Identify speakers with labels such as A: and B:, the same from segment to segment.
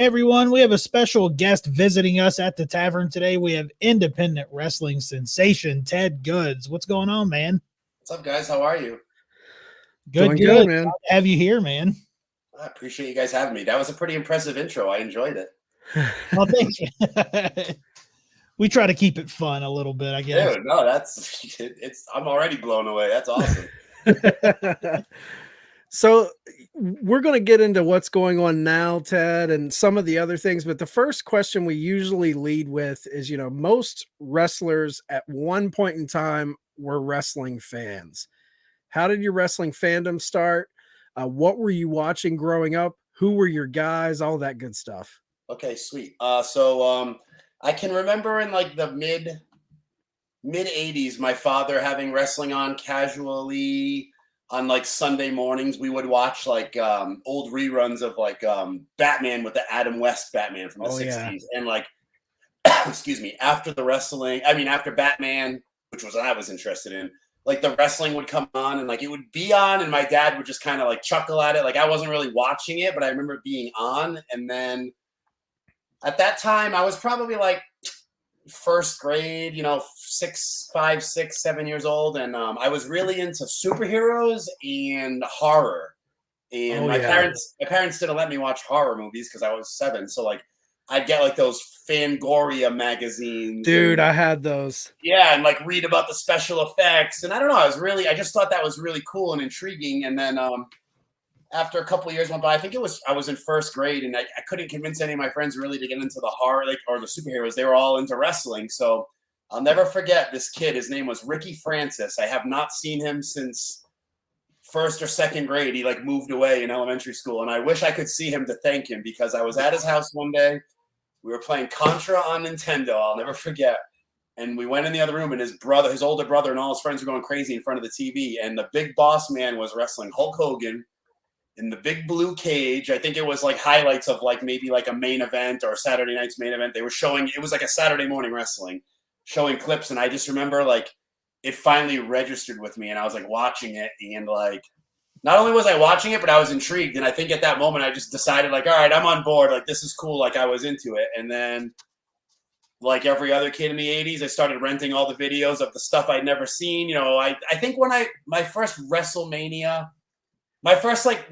A: everyone, we have a special guest visiting us at the Tavern today. We have independent wrestling sensation Ted Goodz. What's going on, man?
B: What's up, guys? How are you?
A: Good,
C: man.
A: Glad to have you here, man.
B: I appreciate you guys having me. That was a pretty impressive intro. I enjoyed it.
A: Well, thank you. We try to keep it fun a little bit, I guess.
B: Dude, no, it's I'm already blown away. That's awesome.
C: So we're going to get into what's going on now, Ted, and some of the other things. But the first question we usually lead with is, most wrestlers at one point in time were wrestling fans. How did your wrestling fandom start? What were you watching growing up? Who were your guys? All that good stuff.
B: Okay, sweet. So I can remember in like the mid 80s, my father having wrestling on casually. On like Sunday mornings, we would watch like old reruns of like Batman with the Adam West Batman from the 60s. Yeah. And like, excuse me, after Batman, which was what I was interested in, like the wrestling would come on and like it would be on and my dad would just kind of like chuckle at it. Like I wasn't really watching it, but I remember it being on. And then at that time, I was probably like first grade, 5, 6, 7 years old, and I was really into superheroes and horror. And my parents didn't let me watch horror movies because I was 7. So like I'd get like those Fangoria magazines.
C: Dude, I had those.
B: Yeah, and like read about the special effects. And I don't know, I just thought that was really cool and intriguing. And then after a couple of years went by, I was in first grade, and I couldn't convince any of my friends really to get into the horror or the superheroes. They were all into wrestling. So I'll never forget this kid. His name was Ricky Francis. I have not seen him since first or second grade. He like moved away in elementary school, and I wish I could see him to thank him because I was at his house one day. We were playing Contra on Nintendo. I'll never forget. And we went in the other room, and his older brother, and all his friends were going crazy in front of the TV. And the big boss man was wrestling Hulk Hogan in the big blue cage. I think it was like highlights of like maybe like a main event or Saturday night's main event. They were showing, it was like a Saturday morning wrestling, showing clips. And I just remember like it finally registered with me, and I was like watching it, and like not only was I watching it, but I was intrigued. And I think at that moment I just decided like, all right, I'm on board. Like this is cool. Like I was into it. And then like every other kid in the 80s, I started renting all the videos of the stuff I'd never seen. I think when my first WrestleMania, when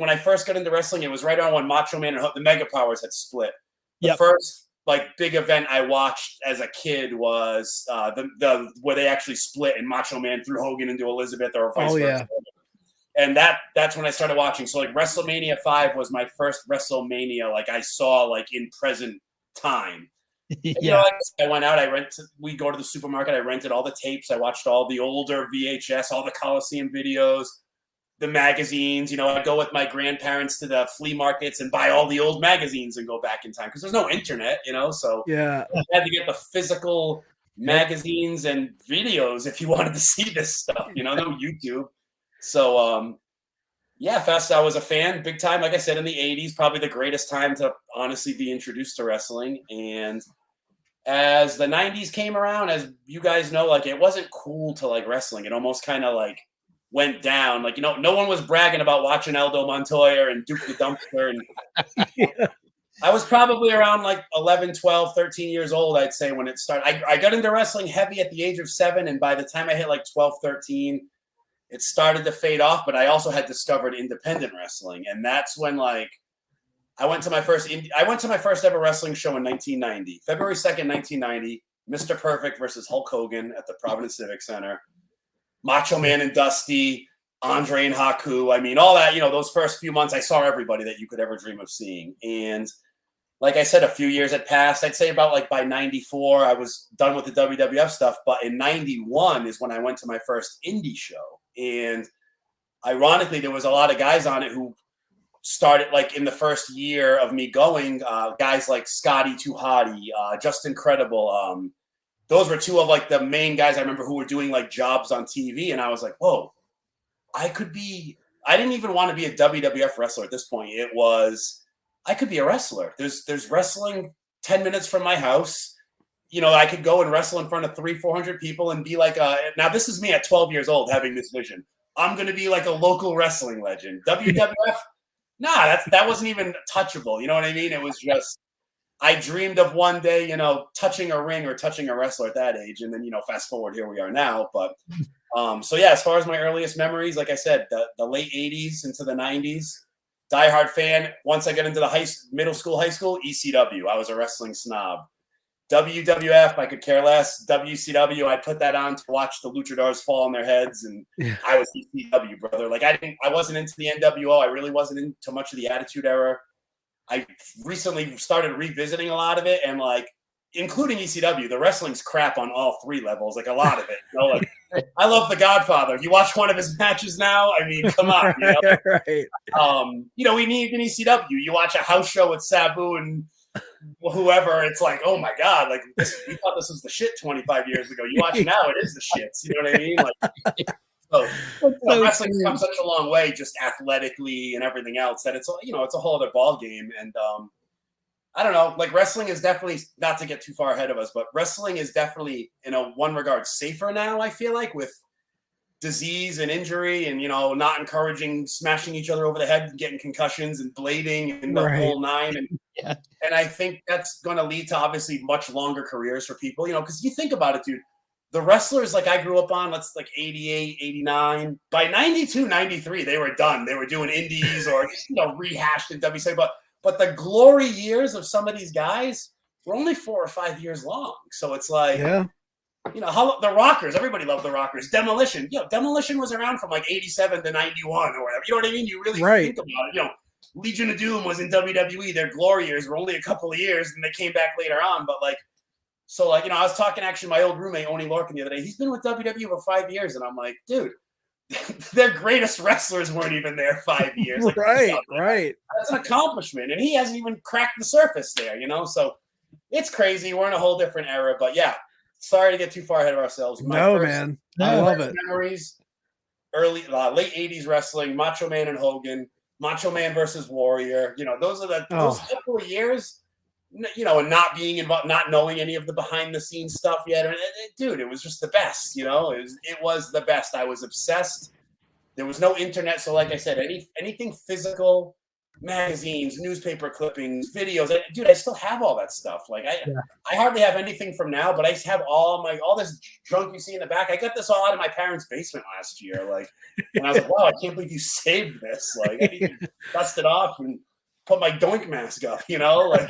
B: I first got into wrestling, it was right on when Macho Man and the Mega Powers had split. The first like big event I watched as a kid was the where they actually split and Macho Man threw Hogan into Elizabeth or vice versa. And that's when I started watching. So like WrestleMania 5 was my first WrestleMania like I saw like in present time.
A: Yeah.
B: I went out, we go to the supermarket, I rented all the tapes, I watched all the older VHS, all the Coliseum videos, the magazines. I'd go with my grandparents to the flea markets and buy all the old magazines and go back in time because there's no internet, so
C: yeah,
B: I had to get the physical magazines and videos if you wanted to see this stuff, no YouTube. So Fest, I was a fan big time, like I said, in the 80s, probably the greatest time to honestly be introduced to wrestling. And as the 90s came around, as you guys know, like it wasn't cool to like wrestling. It almost kind of like went down. Like, no one was bragging about watching Aldo Montoya and Duke the Dumpster. And I was probably around like 11, 12, 13 years old, I'd say, when it started. I got into wrestling heavy at the age of 7. And by the time I hit like 12, 13, it started to fade off. But I also had discovered independent wrestling. And that's when like I went to my first ever wrestling show in 1990, February 2nd, 1990, Mr. Perfect versus Hulk Hogan at the Providence Civic Center. Macho Man and Dusty, Andre and Haku. I mean, all that, those first few months, I saw everybody that you could ever dream of seeing. And like I said, a few years had passed. I'd say about like by 94, I was done with the WWF stuff. But in 91 is when I went to my first indie show. And ironically, there was a lot of guys on it who started like in the first year of me going, guys like Scotty Too Hottie, Just Incredible. Those were two of like the main guys I remember who were doing like jobs on TV. And I was like, whoa, I didn't even want to be a WWF wrestler at this point. I could be a wrestler. There's wrestling 10 minutes from my house. I could go and wrestle in front of 300-400 people and be like, now this is me at 12 years old having this vision. I'm going to be like a local wrestling legend. WWF, nah, that wasn't even touchable. You know what I mean? It was just, I dreamed of one day, touching a ring or touching a wrestler at that age. And then, fast forward, here we are now. But so yeah, as far as my earliest memories, like I said, the late 80s into the 90s, diehard fan. Once I got into the middle school, high school, ECW. I was a wrestling snob. WWF, I could care less. WCW, I put that on to watch the luchadors fall on their heads, and I was ECW, brother. Like I wasn't into the NWO. I really wasn't into much of the Attitude Era. I recently started revisiting a lot of it, and like, including ECW, the wrestling's crap on all three levels. Like a lot of it. Like I love The Godfather. You watch one of his matches now. I mean, come on.
C: Right.
B: We need an ECW. You watch a house show with Sabu and whoever, it's like, oh my god, like we thought this was the shit 25 years ago. You watch now, it is the shits. You know what I mean? Like, so wrestling's come such a long way, just athletically and everything else, that it's a whole other ball game. And I don't know, like wrestling is definitely, not to get too far ahead of us, but wrestling is definitely in one regard safer now. I feel like with disease and injury, and not encouraging smashing each other over the head and getting concussions and blading and the whole nine. And I think that's going to lead to obviously much longer careers for people, because you think about it, dude, the wrestlers like I grew up on, let's like 88, 89, by 92, 93, they were done. They were doing indies or rehashed in WCW, but the glory years of some of these guys were only 4 or 5 years long. So it's like, how the Rockers, everybody loved the Rockers. Demolition, Demolition was around from like 87 to 91 or whatever. You know what I mean? You really think about it. Legion of Doom was in WWE. Their glory years were only a couple of years, and they came back later on. But I was talking actually my old roommate Oni Lorcan the other day. He's been with WWE for 5 years, and I'm like, dude, their greatest wrestlers weren't even there 5 years. Like,
C: right.
B: That's an accomplishment, and he hasn't even cracked the surface there. So it's crazy. We're in a whole different era, but yeah. Sorry to get too far ahead of ourselves.
C: Man. I love it.
B: Memories, late 80s wrestling, Macho Man and Hogan, Macho Man versus Warrior. Those are those couple of years, and not being involved, not knowing any of the behind the scenes stuff yet. Dude, it was just the best, it was the best. I was obsessed. There was no internet. So like I said, anything physical, magazines, newspaper clippings, videos. Dude, I still have all that stuff. Like I hardly have anything from now, but I have all this junk you see in the back. I got this all out of my parents' basement last year. Like, and I was like, wow, I can't believe you saved this. Like, I need to dust it off and put my doink mask up, Like,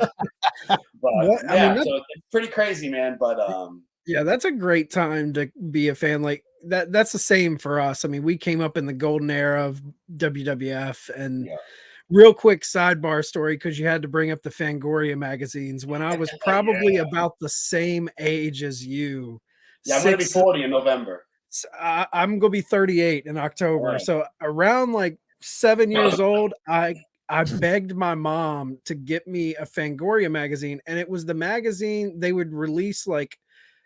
B: but so it's pretty crazy, man. But
C: that's a great time to be a fan. Like that's the same for us. I mean, we came up in the golden era of WWF and. Real quick sidebar story, because you had to bring up the Fangoria magazines. When I was probably about the same age as you.
B: Yeah, I'm going to be 40 in November.
C: I'm going to be 38 in October. Right. So around like 7 years old, I begged my mom to get me a Fangoria magazine. And it was the magazine, they would release like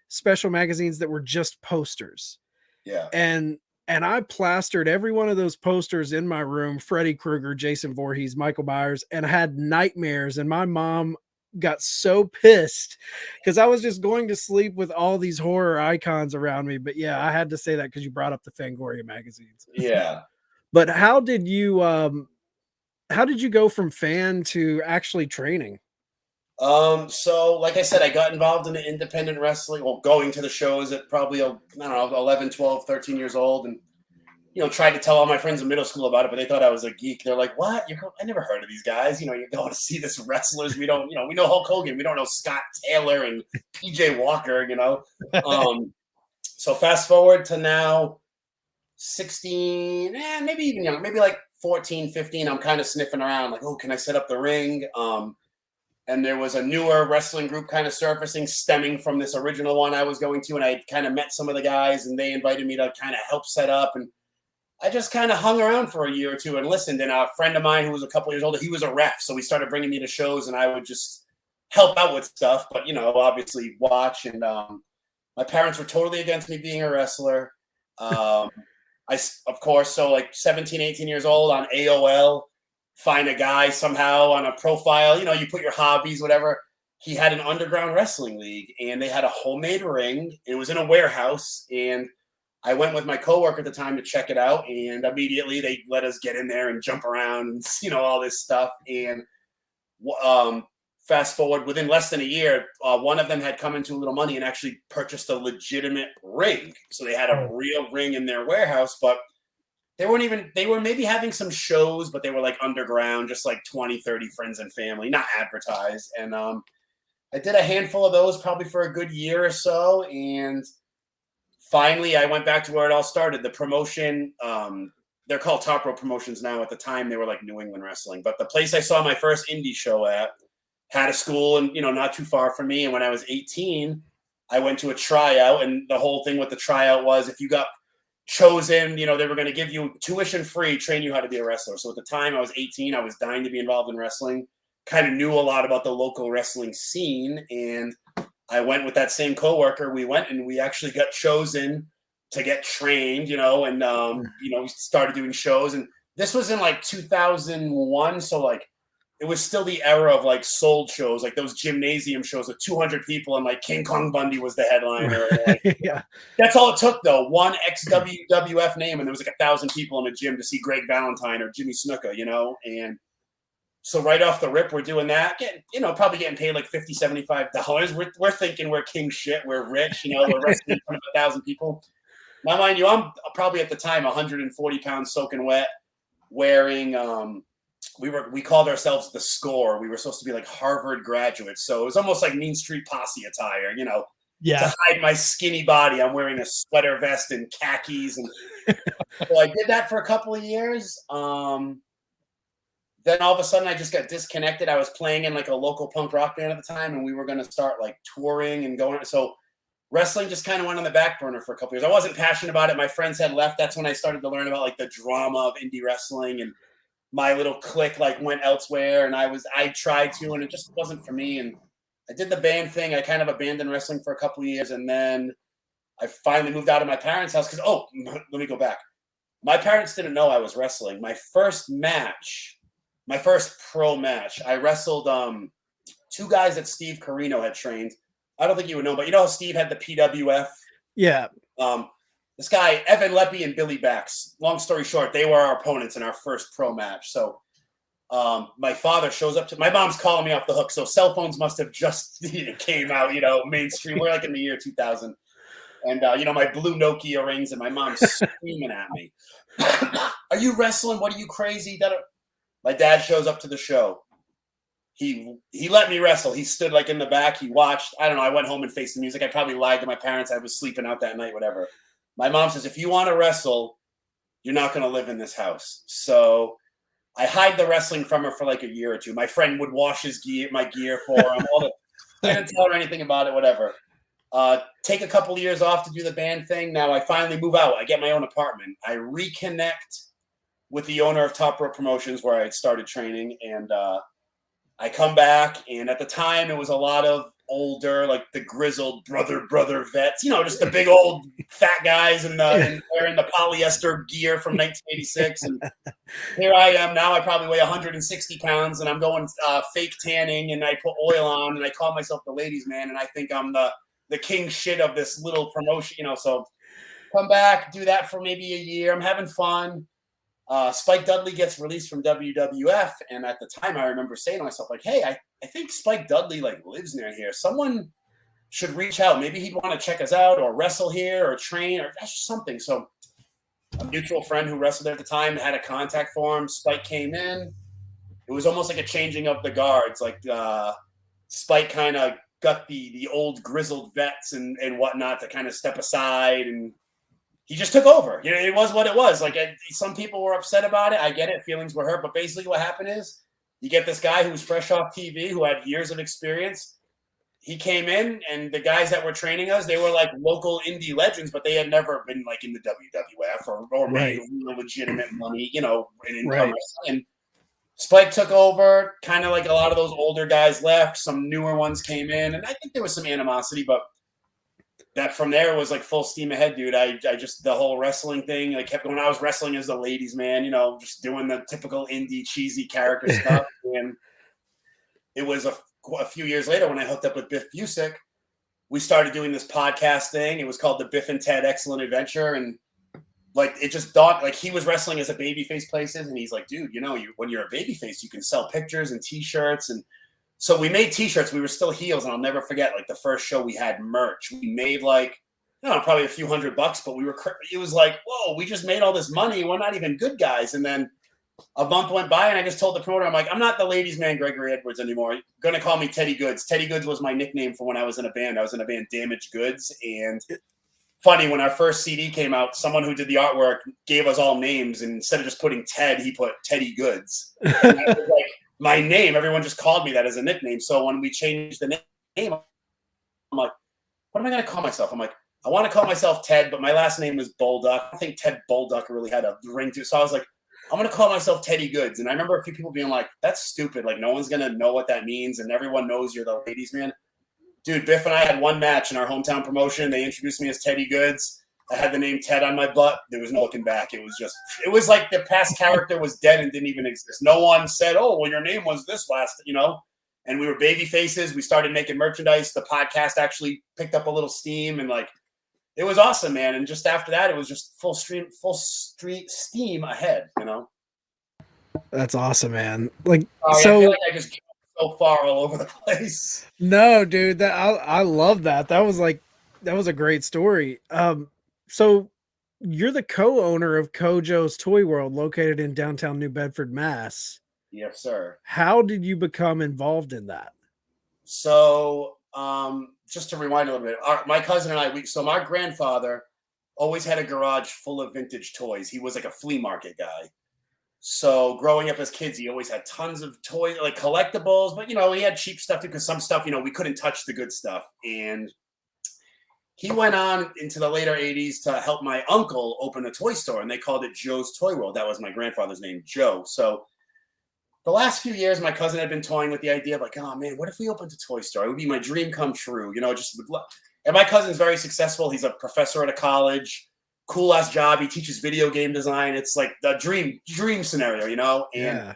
C: special magazines that were just posters.
B: Yeah.
C: And I plastered every one of those posters in my room, Freddy Krueger, Jason Voorhees, Michael Myers, and I had nightmares. And my mom got so pissed because I was just going to sleep with all these horror icons around me. But yeah, I had to say that because you brought up the Fangoria magazines.
B: Yeah.
C: But how did you go from fan to actually training?
B: So like I said, I got involved in the independent wrestling, going to the shows at probably, 11, 12, 13 years old, and, tried to tell all my friends in middle school about it, but they thought I was a geek. They're like, what? I never heard of these guys. You're going to see this wrestlers. We don't, we know Hulk Hogan. We don't know Scott Taylor and PJ Walker, So fast forward to now 16, maybe even younger, maybe like 14, 15. I'm kind of sniffing around like, oh, can I set up the ring? And there was a newer wrestling group kind of surfacing, stemming from this original one I was going to. And I kind of met some of the guys, and they invited me to kind of help set up. And I just kind of hung around for a year or two and listened. And a friend of mine who was a couple years older, he was a ref. So he started bringing me to shows, and I would just help out with stuff. But, obviously watch. And my parents were totally against me being a wrestler. Of course, so like 17, 18 years old on AOL. Find a guy somehow on a profile, you put your hobbies, whatever. He had an underground wrestling league, and they had a homemade ring. It was in a warehouse, and I went with my coworker at the time to check it out, and immediately they let us get in there and jump around and, all this stuff. And fast forward, within less than a year, one of them had come into a little money and actually purchased a legitimate ring. So they had a real ring in their warehouse, but they were maybe having some shows, but they were like underground, just like 20, 30 friends and family, not advertised. And I did a handful of those probably for a good year or so. And finally, I went back to where it all started. The promotion, they're called Top Rope Promotions now. At the time, they were like New England Wrestling. But the place I saw my first indie show at had a school and, not too far from me. And when I was 18, I went to a tryout. And the whole thing with the tryout was if you got chosen, they were going to give you tuition free, train you how to be a wrestler. So at the time I was 18, I was dying to be involved in wrestling, kind of knew a lot about the local wrestling scene. And I went with that same coworker. We went and we actually got chosen to get trained, and, we started doing shows. And this was in like 2001. So like, it was still the era of like sold shows, like those gymnasium shows with 200 people and like King Kong Bundy was the headliner. Like,
C: yeah.
B: That's all it took though. One ex-WWF name and there was like 1,000 people in a gym to see Greg Valentine or Jimmy Snuka, And so right off the rip, we're doing that, probably getting paid like $50, $75. We're thinking we're king shit. We're rich, we're wrestling in front of 1,000 people. Now, mind you, I'm probably at the time 140 pounds soaking wet, wearing we called ourselves the Score. We were supposed to be like Harvard graduates, so it was almost like Mean Street Posse attire, to hide my skinny body. I'm wearing a sweater vest and khakis, and so I did that for a couple of years. Then all of a sudden, I just got disconnected. I was playing in like a local punk rock band at the time, and we were going to start like touring and going. So wrestling just kind of went on the back burner for a couple of years. I wasn't passionate about it. My friends had left. That's when I started to learn about like the drama of indie wrestling, and my little clique like went elsewhere. And I tried to, and it just wasn't for me. And I did the band thing. I kind of abandoned wrestling for a couple of years. And then I finally moved out of my parents' house because, let me go back. My parents didn't know I was wrestling. My first pro match, I wrestled two guys that Steve Carino had trained. I don't think you would know, but you know how Steve had the PWF?
C: Yeah.
B: This guy, Evan Leppy and Billy Bax, long story short, they were our opponents in our first pro match. So my father shows up my mom's calling me off the hook. So cell phones must have just came out, mainstream. We're like in the year 2000. And, my blue Nokia rings and my mom's screaming at me. Are you wrestling? What are you crazy? My dad shows up to the show. He let me wrestle. He stood like in the back. He watched. I don't know. I went home and faced the music. I probably lied to my parents. I was sleeping out that night, whatever. My mom says, if you want to wrestle, you're not going to live in this house. So I hide the wrestling from her for like a year or two. My friend would wash my gear for him. I didn't tell her anything about it, whatever. Take a couple of years off to do the band thing. Now I finally move out. I get my own apartment. I reconnect with the owner of Top Rope Promotions where I had started training. And I come back. And at the time, it was a lot of older, like the grizzled brother vets, just the big old fat guys and wearing the polyester gear from 1986. And here I am now. I probably weigh 160 pounds and I'm going fake tanning and I put oil on and I call myself the ladies' man. And I think I'm the king shit of this little promotion, so come back, do that for maybe a year. I'm having fun. Spike Dudley gets released from WWF. And at the time I remember saying to myself, like, hey, I think Spike Dudley like lives near here. Someone should reach out. Maybe he'd want to check us out or wrestle here or train or that's something. So a mutual friend who wrestled there at the time had a contact for him. Spike came in. It was almost like a changing of the guards. Like Spike kind of got the old grizzled vets and whatnot to kind of step aside, and he just took over. It was what it was. Like some people were upset about it. I get it. Feelings were hurt. But basically what happened is you get this guy who was fresh off TV, who had years of experience. He came in, and the guys that were training us, they were like local indie legends, but they had never been like in the WWF or made legitimate money, in income. And Spike took over, kind of like a lot of those older guys left. Some newer ones came in, and I think there was some animosity, but that from there was like full steam ahead, dude. I just, the whole wrestling thing, I kept going. I was wrestling as the ladies' man, just doing the typical indie cheesy character stuff. And it was a few years later when I hooked up with Biff Busick, we started doing this podcast thing. It was called the Biff and Ted Excellent Adventure. And like, it just dawned, like he was wrestling as a babyface places. And he's like, dude, when you're a babyface, you can sell pictures and t-shirts. And So we made t-shirts. We were still heels, and I'll never forget, like, the first show we had merch. We made, like, I don't know, probably a few $100, but it was like, whoa, we just made all this money. We're not even good guys. And then a month went by, and I just told the promoter, I'm like, I'm not the ladies' man Gregory Edwards anymore. You're going to call me Teddy Goodz. Teddy Goodz was my nickname for when I was in a band. I was in a band, Damaged Goods. And funny, when our first CD came out, someone who did the artwork gave us all names. And instead of just putting Ted, he put Teddy Goodz. And that was like my name. Everyone just called me that as a nickname. So when we changed the name, I'm like, what am I going to call myself? I'm like, I want to call myself Ted, but my last name is Bolduck. I think Ted Bolduck really had a ring to it. So I was like, I'm going to call myself Teddy Goodz. And I remember a few people being like, that's stupid. Like, no one's going to know what that means. And everyone knows you're the ladies' man. Dude, Biff and I had one match in our hometown promotion. They introduced me as Teddy Goodz. I had the name Ted on my butt. There was no looking back. It was like the past character was dead and didn't even exist. No one said, oh, well, your name was this last, and we were baby faces. We started making merchandise. The podcast actually picked up a little steam, and like, it was awesome, man. And just after that, it was just full steam ahead,
C: That's awesome, man. Like,
B: I feel like I just jumped so far all over the place.
C: No, dude, I love that. That was a great story. So you're the co-owner of Kojo's Toy World, located in downtown New Bedford, Mass.
B: Yes, sir.
C: How did you become involved in that?
B: So, just to rewind a little bit, my cousin and I, so my grandfather always had a garage full of vintage toys. He was like a flea market guy. So growing up as kids, he always had tons of toys, like collectibles, but he had cheap stuff too, because some stuff, we couldn't touch the good stuff. And he went on into the later 80s to help my uncle open a toy store, and they called it Joe's Toy World. That was my grandfather's name, Joe. So the last few years, my cousin had been toying with the idea of like, oh man, what if we opened a toy store? It would be my dream come true, and my cousin's very successful. He's a professor at a college, cool ass job. He teaches video game design. It's like the dream scenario, and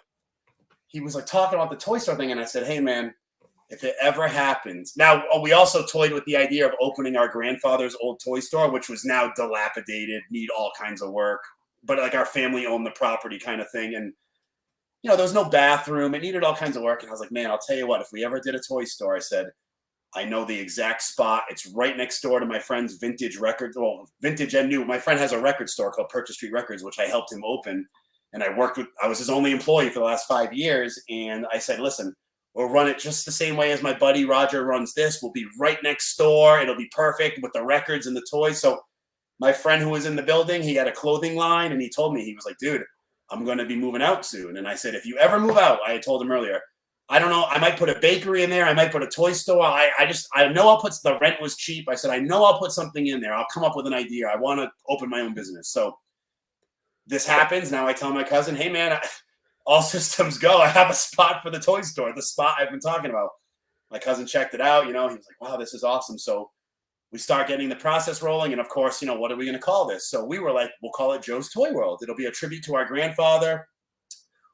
B: he was like talking about the toy store thing. And I said, hey man, if it ever happens. Now, we also toyed with the idea of opening our grandfather's old toy store, which was now dilapidated, need all kinds of work, but like our family owned the property kind of thing. And there was no bathroom. It needed all kinds of work. And I was like, man, I'll tell you what, if we ever did a toy store, I said, I know the exact spot. It's right next door to my friend's vintage record. Well, vintage and new. My friend has a record store called Purchase Street Records, which I helped him open. And I was his only employee for the last 5 years. And I said, listen, we'll run it just the same way as my buddy Roger runs this. We'll be right next door. It'll be perfect with the records and the toys. So my friend who was in the building, he had a clothing line, and he told me, he was like, dude, I'm going to be moving out soon. And I said, if you ever move out, I had told him earlier, I don't know, I might put a bakery in there. I might put a toy store. I know I'll put, the rent was cheap. I said, I know I'll put something in there. I'll come up with an idea. I want to open my own business. So this happens. Now I tell my cousin, hey man, all systems go. I have a spot for the toy store, the spot I've been talking about. My cousin checked it out. He was like, wow, this is awesome. So we start getting the process rolling. And of course, what are we going to call this? So we were like, we'll call it Joe's Toy World. It'll be a tribute to our grandfather,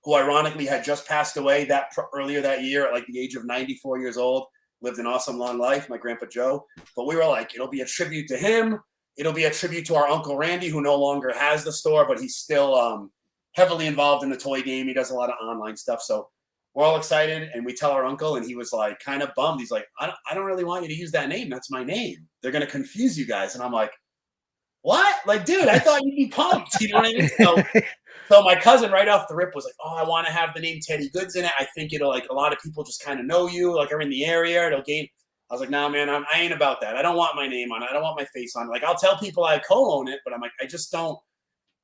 B: who ironically had just passed away earlier that year at like the age of 94 years old, lived an awesome long life, my grandpa Joe. But we were like, it'll be a tribute to him. It'll be a tribute to our Uncle Randy, who no longer has the store, but he's still heavily involved in the toy game. He does a lot of online stuff. So we're all excited, and we tell our uncle, and he was like kind of bummed. He's like, I don't really want you to use that name. That's my name. They're going to confuse you guys. And I'm like, what? Like, dude, I thought you'd be pumped. You know what I mean? So my cousin right off the rip was like, oh, I want to have the name Teddy Goodz in it. I think it'll, like, a lot of people just kind of know you, like, are in the area. It'll gain. I was like, nah, man, I ain't about that. I don't want my name on it. I don't want my face on it. Like, I'll tell people I co-own it, but I'm like, I just don't.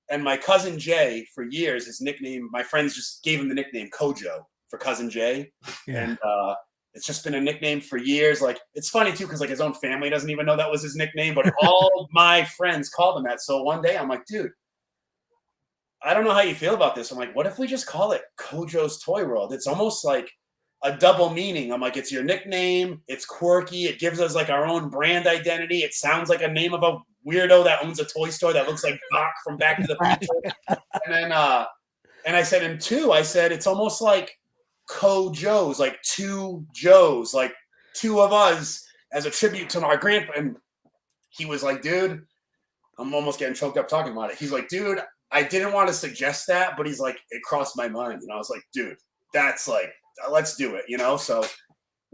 B: And my cousin Jay, for years, his nickname, my friends just gave him the nickname Kojo for cousin Jay. Yeah. And it's just been a nickname for years. Like, it's funny too, because like his own family doesn't even know that was his nickname, but all my friends called him that. So one day I'm like, dude, I don't know how you feel about this. I'm like, what if we just call it Kojo's Toy World? It's almost like a double meaning. I'm like, it's your nickname. It's quirky. It gives us like our own brand identity. It sounds like a name of a weirdo that owns a toy store that looks like Doc from Back to the Future. And then, and I said, and two, I said, it's almost like Kojo's, like two Joes, like two of us as a tribute to our grandpa. And he was like, dude, I'm almost getting choked up talking about it. He's like, dude, I didn't want to suggest that, but he's like, it crossed my mind. And I was like, dude, that's like, let's do it, So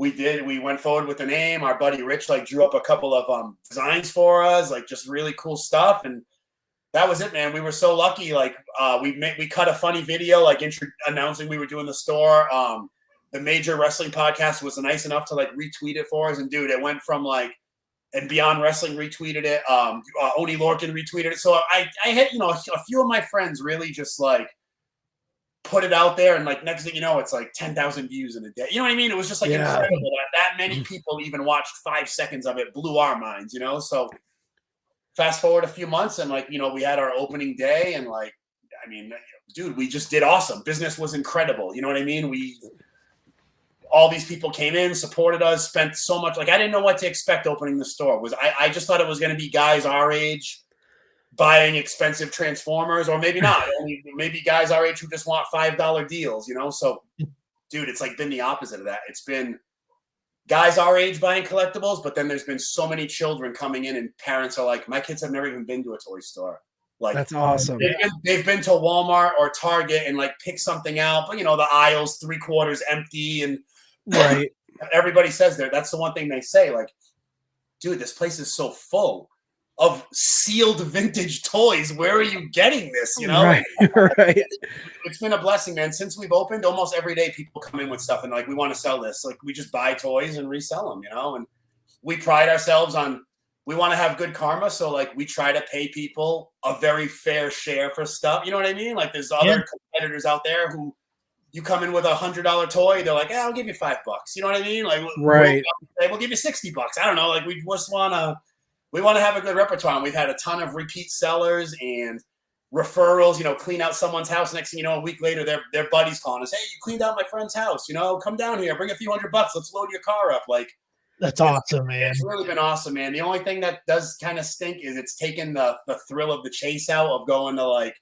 B: we went forward with the name. Our buddy Rich like drew up a couple of designs for us, like just really cool stuff, and that was it, man. We were so lucky. Like we cut a funny video, like announcing we were doing the store. The Major Wrestling Podcast was nice enough to like retweet it for us, and dude, it went from like, and Beyond Wrestling retweeted it. Oni Lorcan retweeted it. So I had, you know, a few of my friends really just like put it out there, and like next thing you know, it's like 10,000 views in a day. You know what I mean? It was just like incredible that many people even watched 5 seconds of it. Blew our minds, you know. So fast forward a few months, and like, you know, we had our opening day, and like, I mean, dude, we just did awesome. Business was incredible. You know what I mean? All these people came in, supported us, spent so much. Like, I didn't know what to expect opening the store. I just thought it was going to be guys our age buying expensive Transformers, or maybe not. Maybe guys our age who just want $5 deals, you know? So, dude, it's like been the opposite of that. It's been guys our age buying collectibles, but then there's been so many children coming in, and parents are like, my kids have never even been to a toy store. Like,
C: that's awesome.
B: They've been to Walmart or Target and like pick something out, but you know, the aisles 3/4 empty, and
C: right.
B: Everybody says that's the one thing they say, like, dude, this place is so full of sealed vintage toys. Where are you getting this? You know,
C: right.
B: It's been a blessing, man. Since we've opened, almost every day people come in with stuff and like, we want to sell this. Like, we just buy toys and resell them, you know. And we pride ourselves on, we want to have good karma, so like we try to pay people a very fair share for stuff. You know what I mean? Like, there's other competitors out there who you come in with $100 toy, they're like, I'll give you $5. You know what I mean? Like,
C: right.
B: We'll give you $60. I don't know. Like, we just want to have a good repertoire. And we've had a ton of repeat sellers and referrals, you know, clean out someone's house. Next thing you know, a week later, their buddies calling us, hey, you cleaned out my friend's house, you know, come down here, bring a few $100. Let's load your car up. Like,
A: that's awesome, man.
B: It's really been awesome, man. The only thing that does kind of stink is it's taken the thrill of the chase out of going to like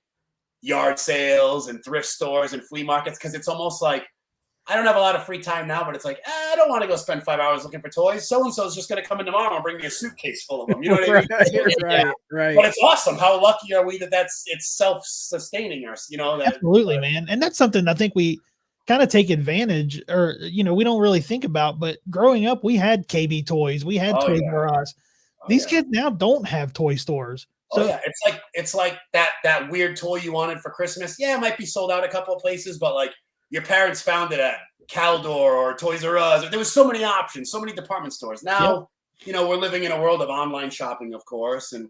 B: yard sales and thrift stores and flea markets, because it's almost like, I don't have a lot of free time now, but it's like, I don't want to go spend 5 hours looking for toys. So-and-so is just going to come in tomorrow and bring me a suitcase full of them. You know what I mean?
C: Right.
B: But it's awesome. How lucky are we that it's self-sustaining us, you know?
A: Absolutely, man. And that's something I think we kind of take advantage, or, you know, we don't really think about, but growing up, we had KB Toys. We had Toys R Us. These kids now don't have toy stores. So
B: it's like that weird toy you wanted for Christmas. Yeah, it might be sold out a couple of places, but like your parents found it at Caldor or Toys R Us. There was so many options, so many department stores. Now, you know, we're living in a world of online shopping, of course. And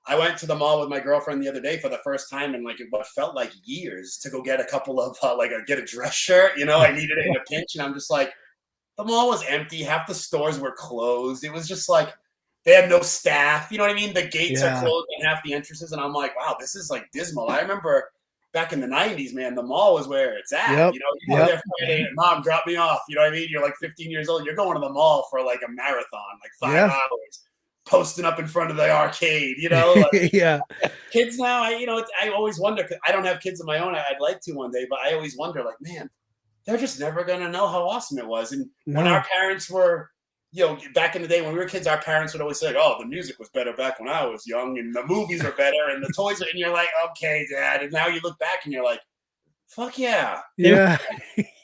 B: I went to the mall with my girlfriend the other day for the first time in like what felt like years to go get a couple of get a dress shirt. You know, I needed it in a pinch, and I'm just like, the mall was empty. Half the stores were closed. It was just like, they had no staff. You know what I mean? The gates are closed and half the entrances. And I'm like, wow, this is like dismal. I remember back in the 90s, man, the mall was where it's at.
C: Yep.
B: You know, you go there Friday, Mom, drop me off. You know what I mean? You're like 15 years old. You're going to the mall for like a marathon, like 5 hours, posting up in front of the arcade, you know? Like, kids now, I always wonder, 'cause I don't have kids of my own. I'd like to one day, but I always wonder, like, man, they're just never going to know how awesome it was. And when our parents were, you know, back in the day when we were kids, our parents would always say, oh, the music was better back when I was young, and the movies are better, and the toys, and you're like, okay, Dad. And now you look back and you're like, fuck yeah.
C: Yeah.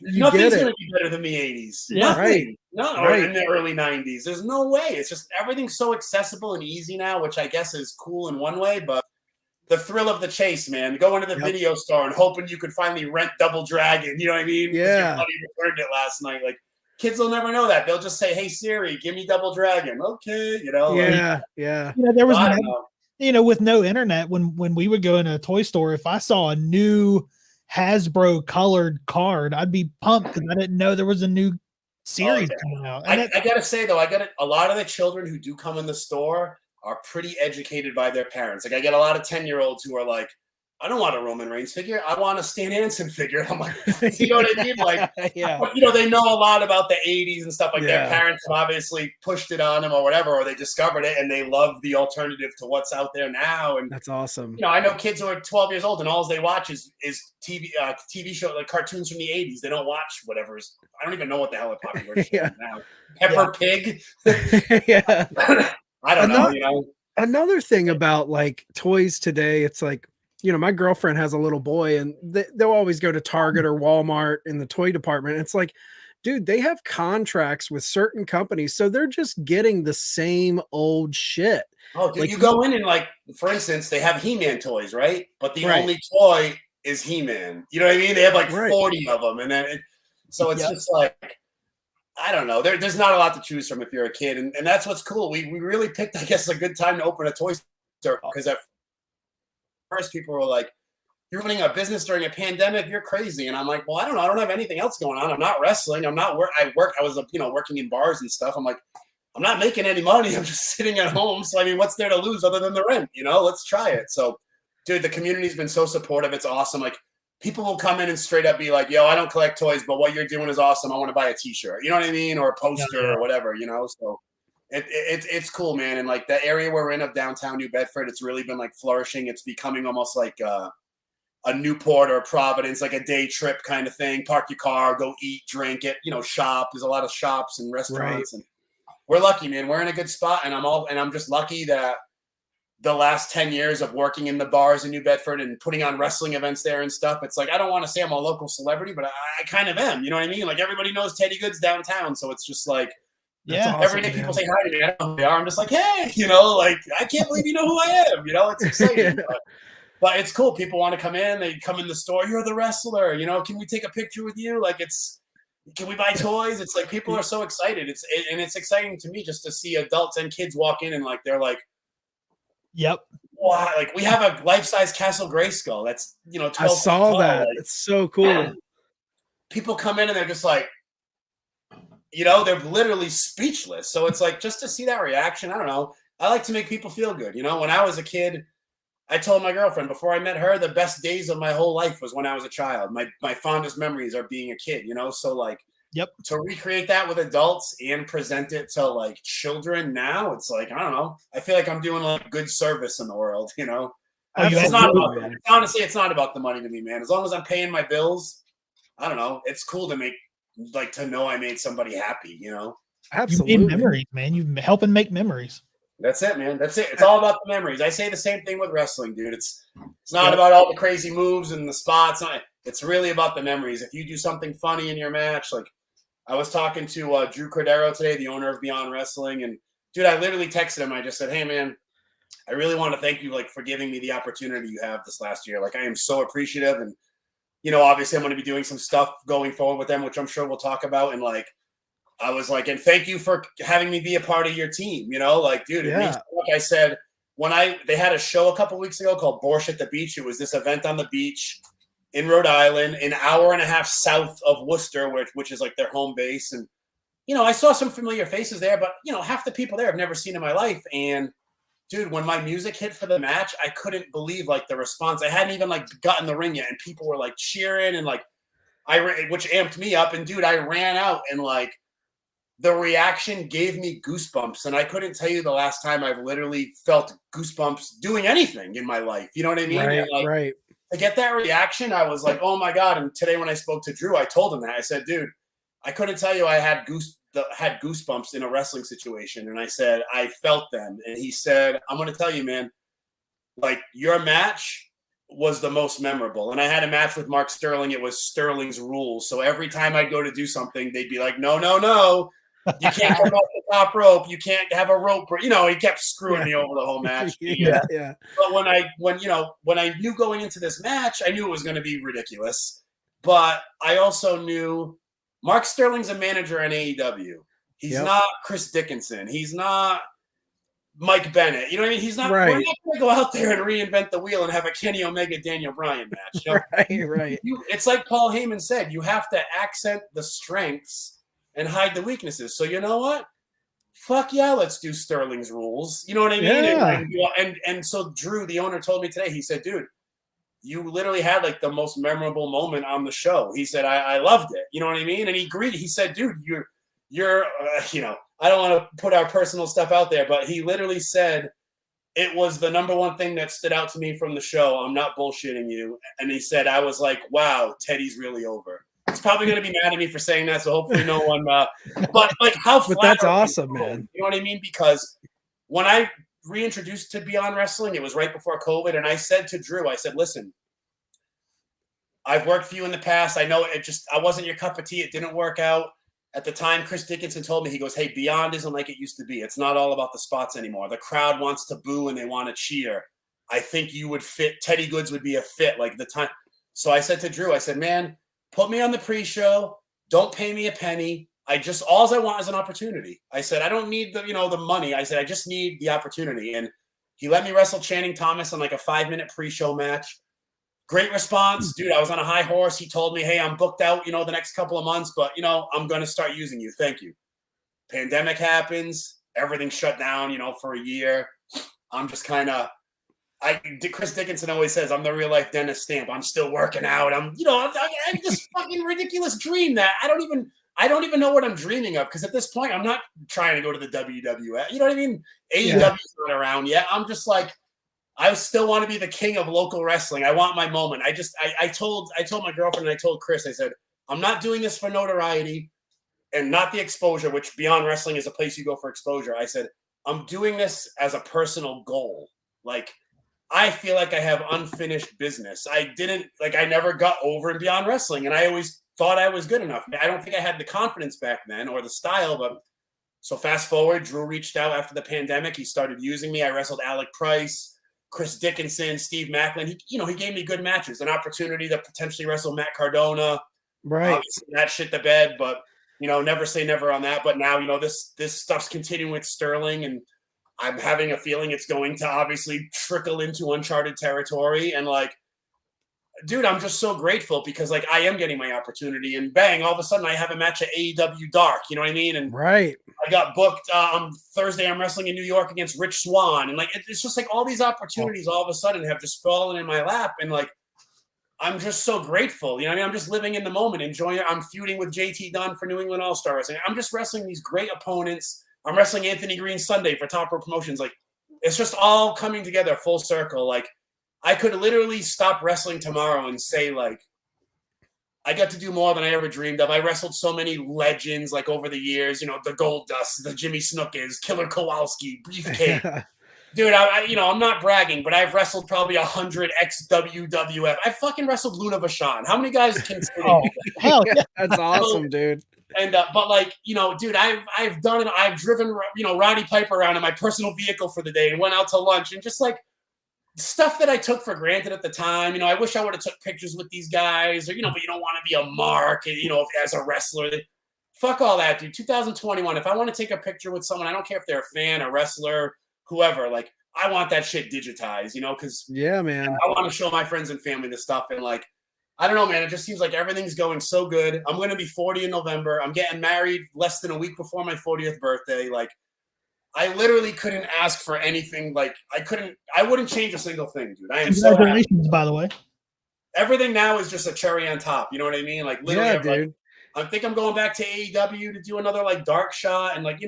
B: Nothing's going to be better than the 80s.
A: Yeah,
B: nothing. Or in the early 90s. There's no way. It's just everything's so accessible and easy now, which I guess is cool in one way, but the thrill of the chase, man. Going to the video store and hoping you could finally rent Double Dragon, you know what I mean?
C: Yeah.
B: Your buddy returned it last night. Like, kids will never know that. They'll just say, hey, Siri, give me Double Dragon. Okay, you know.
C: Yeah.
A: You know, there was you know, with no internet, when we would go in a toy store, if I saw a new Hasbro colored card, I'd be pumped because I didn't know there was a new series coming out.
B: I gotta say though, a lot of the children who do come in the store are pretty educated by their parents. Like, I get a lot of 10-year-olds who are like, I don't want a Roman Reigns figure. I want a Stan Hansen figure. I'm like, you know what I mean? Like, you know, they know a lot about the 80s and stuff like their parents have obviously pushed it on them or whatever, or they discovered it and they love the alternative to what's out there now. And
C: that's awesome.
B: You know, I know kids who are 12 years old and all they watch is TV show, like cartoons from the 80s. They don't watch whatever's, I don't even know what the hell are popular now. Pepper Pig. I don't know, you know.
C: Another thing about like toys today, it's like, you know, my girlfriend has a little boy and they'll always go to Target or Walmart in the toy department. It's like, dude, they have contracts with certain companies, so they're just getting the same old shit.
B: Oh, dude,
C: Like,
B: you go in and like, for instance, they have He-Man toys, right? But the
C: Right.
B: only toy is He-Man. You know what I mean? They have like
C: Right.
B: 40 of them, and then so it's just like, I don't know. There's not a lot to choose from if you're a kid, and that's what's cool. We really picked, I guess, a good time to open a toy store because at first people were like, "You're running a business during a pandemic? You're crazy." And I'm like, "Well, I don't know. I don't have anything else going on. I'm not wrestling. I'm not work. I was working in bars and stuff. I'm like, I'm not making any money. I'm just sitting at home. So I mean, what's there to lose other than the rent? Let's try it." So, dude, the community's been so supportive. It's awesome. Like, people will come in and straight up be like, "Yo, I don't collect toys, but what you're doing is awesome. I want to buy a T-shirt." You know what I mean? Or a poster or whatever. So it's cool, man. And like the area we're in of downtown New Bedford, it's really been like flourishing. It's becoming almost like a Newport or Providence, like a day trip kind of thing. Park your car, go eat, drink it. Shop. There's a lot of shops and restaurants, and we're lucky, man. We're in a good spot, and I'm just lucky that the last 10 years of working in the bars in New Bedford and putting on wrestling events there and stuff, it's like, I don't want to say I'm a local celebrity, but I kind of am. You know what I mean? Like, everybody knows Teddy Goodz downtown. So it's just like,
A: awesome,
B: every day people say hi to me. I don't know who they are. I'm just like, hey, like, I can't believe you know who I am. It's exciting. But it's cool. People want to come in. They come in the store. You're the wrestler. Can we take a picture with you? Like, can we buy toys? It's like people are so excited. It's exciting to me just to see adults and kids walk in and like they're like,
A: yep.
B: Wow, like we have a life-size Castle Grayskull. That's 12
C: I saw that. Like, it's so cool.
B: People come in and they're just like, they're literally speechless. So it's like, just to see that reaction, I don't know. I like to make people feel good. When I was a kid, I told my girlfriend before I met her, the best days of my whole life was when I was a child. My fondest memories are being a kid, So like, to recreate that with adults and present it to like children now, it's like, I don't know. I feel like I'm doing like good service in the world, It's not about, honestly, it's not about the money to me, man. As long as I'm paying my bills, I don't know. It's cool to to know I made somebody happy,
C: Absolutely.
A: You made memories, man. You're helping make memories.
B: That's it, man. That's it. It's all about the memories. I say the same thing with wrestling, dude. It's not about all the crazy moves and the spots. It's really about the memories. If you do something funny in your match, like I was talking to Drew Cordero today, the owner of Beyond Wrestling, and dude, I literally texted him. I just said, "Hey, man, I really want to thank you, like, for giving me the opportunity you have this last year. Like, I am so appreciative, and obviously, I'm going to be doing some stuff going forward with them, which I'm sure we'll talk about. And like, I was like, and thank you for having me be a part of your team. Like, dude, it means, like I said, when they had a show a couple weeks ago called Borscht at the Beach. It was this event on the beach in Rhode Island, an hour and a half south of Worcester, which is like their home base. And, I saw some familiar faces there, but, half the people there I've never seen in my life. And dude, when my music hit for the match, I couldn't believe like the response. I hadn't even like gotten the ring yet, and people were like cheering and like, which amped me up. And dude, I ran out and like the reaction gave me goosebumps. And I couldn't tell you the last time I've literally felt goosebumps doing anything in my life. You know what I mean?
C: Right,
B: and like,
C: right.
B: To get that reaction, I was like, oh my God. And today when I spoke to Drew, I told him that. I said, dude, I couldn't tell you I had goosebumps in a wrestling situation. And I said, I felt them. And he said, I'm going to tell you, man, like your match was the most memorable. And I had a match with Mark Sterling. It was Sterling's rules. So every time I'd go to do something, they'd be like, no, no, no. You can't come off the top rope. You can't have a rope. He kept screwing me over the whole match.
C: Yeah.
B: But when I knew going into this match, I knew it was going to be ridiculous. But I also knew Mark Sterling's a manager in AEW. He's not Chris Dickinson. He's not Mike Bennett. You know what I mean? He's not.
C: Right.
B: We're not going to go out there and reinvent the wheel and have a Kenny Omega Daniel Bryan match.
C: Right.
B: It's like Paul Heyman said. You have to accent the strengths and hide the weaknesses. So you know what? Fuck yeah, let's do Sterling's rules. You know what I mean?
C: Yeah.
B: And so Drew, the owner, told me today, he said, dude, you literally had like the most memorable moment on the show. He said, I loved it. You know what I mean? And he agreed. He said, dude, you're I don't want to put our personal stuff out there, but he literally said it was the number one thing that stood out to me from the show. I'm not bullshitting you. And he said, I was like, wow, Teddy's really over. He's probably going to be mad at me for saying that, so hopefully no one. But like, how?
C: But that's awesome, man.
B: You know what I mean? Because when I reintroduced to Beyond Wrestling, it was right before COVID, and I said to Drew, I said, "Listen, I've worked for you in the past. I know I wasn't your cup of tea. It didn't work out. at the time, Chris Dickinson told me, he goes, hey, Beyond isn't like it used to be. It's not all about the spots anymore. The crowd wants to boo and they want to cheer. I think you would fit. Teddy Goodz would be a fit like the time. So I said to Drew, I said, man, put me on the pre-show. Don't pay me a penny. All I want is an opportunity. I said, I don't need the money. I said, I just need the opportunity. And he let me wrestle Channing Thomas on like a 5-minute pre-show match. Great response, dude. I was on a high horse. He told me, hey, I'm booked out, the next couple of months, but I'm going to start using you. Thank you. Pandemic happens. Everything shut down, for a year. I'm just kind of, Chris Dickinson always says, I'm the real life Dennis Stamp. I'm still working out. I'm this fucking ridiculous dream that I don't even know what I'm dreaming of. Cause at this point, I'm not trying to go to the WWF. You know what I mean? AEW's not around yet. I'm just like, I still want to be the king of local wrestling. I want my moment. I told my girlfriend and I told Chris, I said, I'm not doing this for notoriety and not the exposure, which Beyond Wrestling is a place you go for exposure. I said, I'm doing this as a personal goal. Like, I feel like I have unfinished business. I never got over in Beyond Wrestling, and I always thought I was good enough. I don't think I had the confidence back then or the style, but so fast forward, Drew reached out after the pandemic. He started using me. I wrestled Alec Price, Chris Dickinson, Steve Macklin. He gave me good matches, an opportunity to potentially wrestle Matt Cardona.
C: Right.
B: Obviously, that shit to bed, but never say never on that. But now, this stuff's continuing with Sterling, and I'm having a feeling it's going to obviously trickle into uncharted territory. And like, dude, I'm just so grateful because like I am getting my opportunity, and bang, all of a sudden I have a match at AEW Dark. You know what I mean? And
C: right.
B: I got booked on Thursday. I'm wrestling in New York against Rich Swann. And like, it's just like all these opportunities all of a sudden have just fallen in my lap. And like, I'm just so grateful. You know what I mean? I'm just living in the moment, enjoying it. I'm feuding with JT Dunn for New England All-Star Wrestling. I'm just wrestling these great opponents. I'm wrestling Anthony Green Sunday for Top Rope Promotions. Like, it's just all coming together full circle. Like, I could literally stop wrestling tomorrow and say, like, I got to do more than I ever dreamed of. I wrestled so many legends, like, over the years, the Goldust, the Jimmy Snookers, Killer Kowalski, Beefcake. Dude, I'm not bragging, but I've wrestled probably 100 ex-WWF. I fucking wrestled Luna Vachon. How many guys can say that?
A: Hell yeah.
C: That's awesome, dude.
B: And but like, dude, I've done it. I've driven, Roddy Piper around in my personal vehicle for the day and went out to lunch, and just like stuff that I took for granted at the time. I wish I would have took pictures with these guys, or but you don't want to be a mark, as a wrestler. Fuck all that, dude. 2021. If I want to take a picture with someone, I don't care if they're a fan, a wrestler, whoever. Like, I want that shit digitized, because
C: yeah, man,
B: I want to show my friends and family this stuff. And like, I don't know, man. It just seems like everything's going so good. I'm going to be 40 in November. I'm getting married less than a week before my 40th birthday. Like, I literally couldn't ask for anything. Like, I wouldn't change a single thing, dude. I am so happy.
A: By the way.
B: Everything now is just a cherry on top. You know what I mean? Like, literally,
C: yeah, dude.
B: I think I'm going back to AEW to do another like dark shot, and like,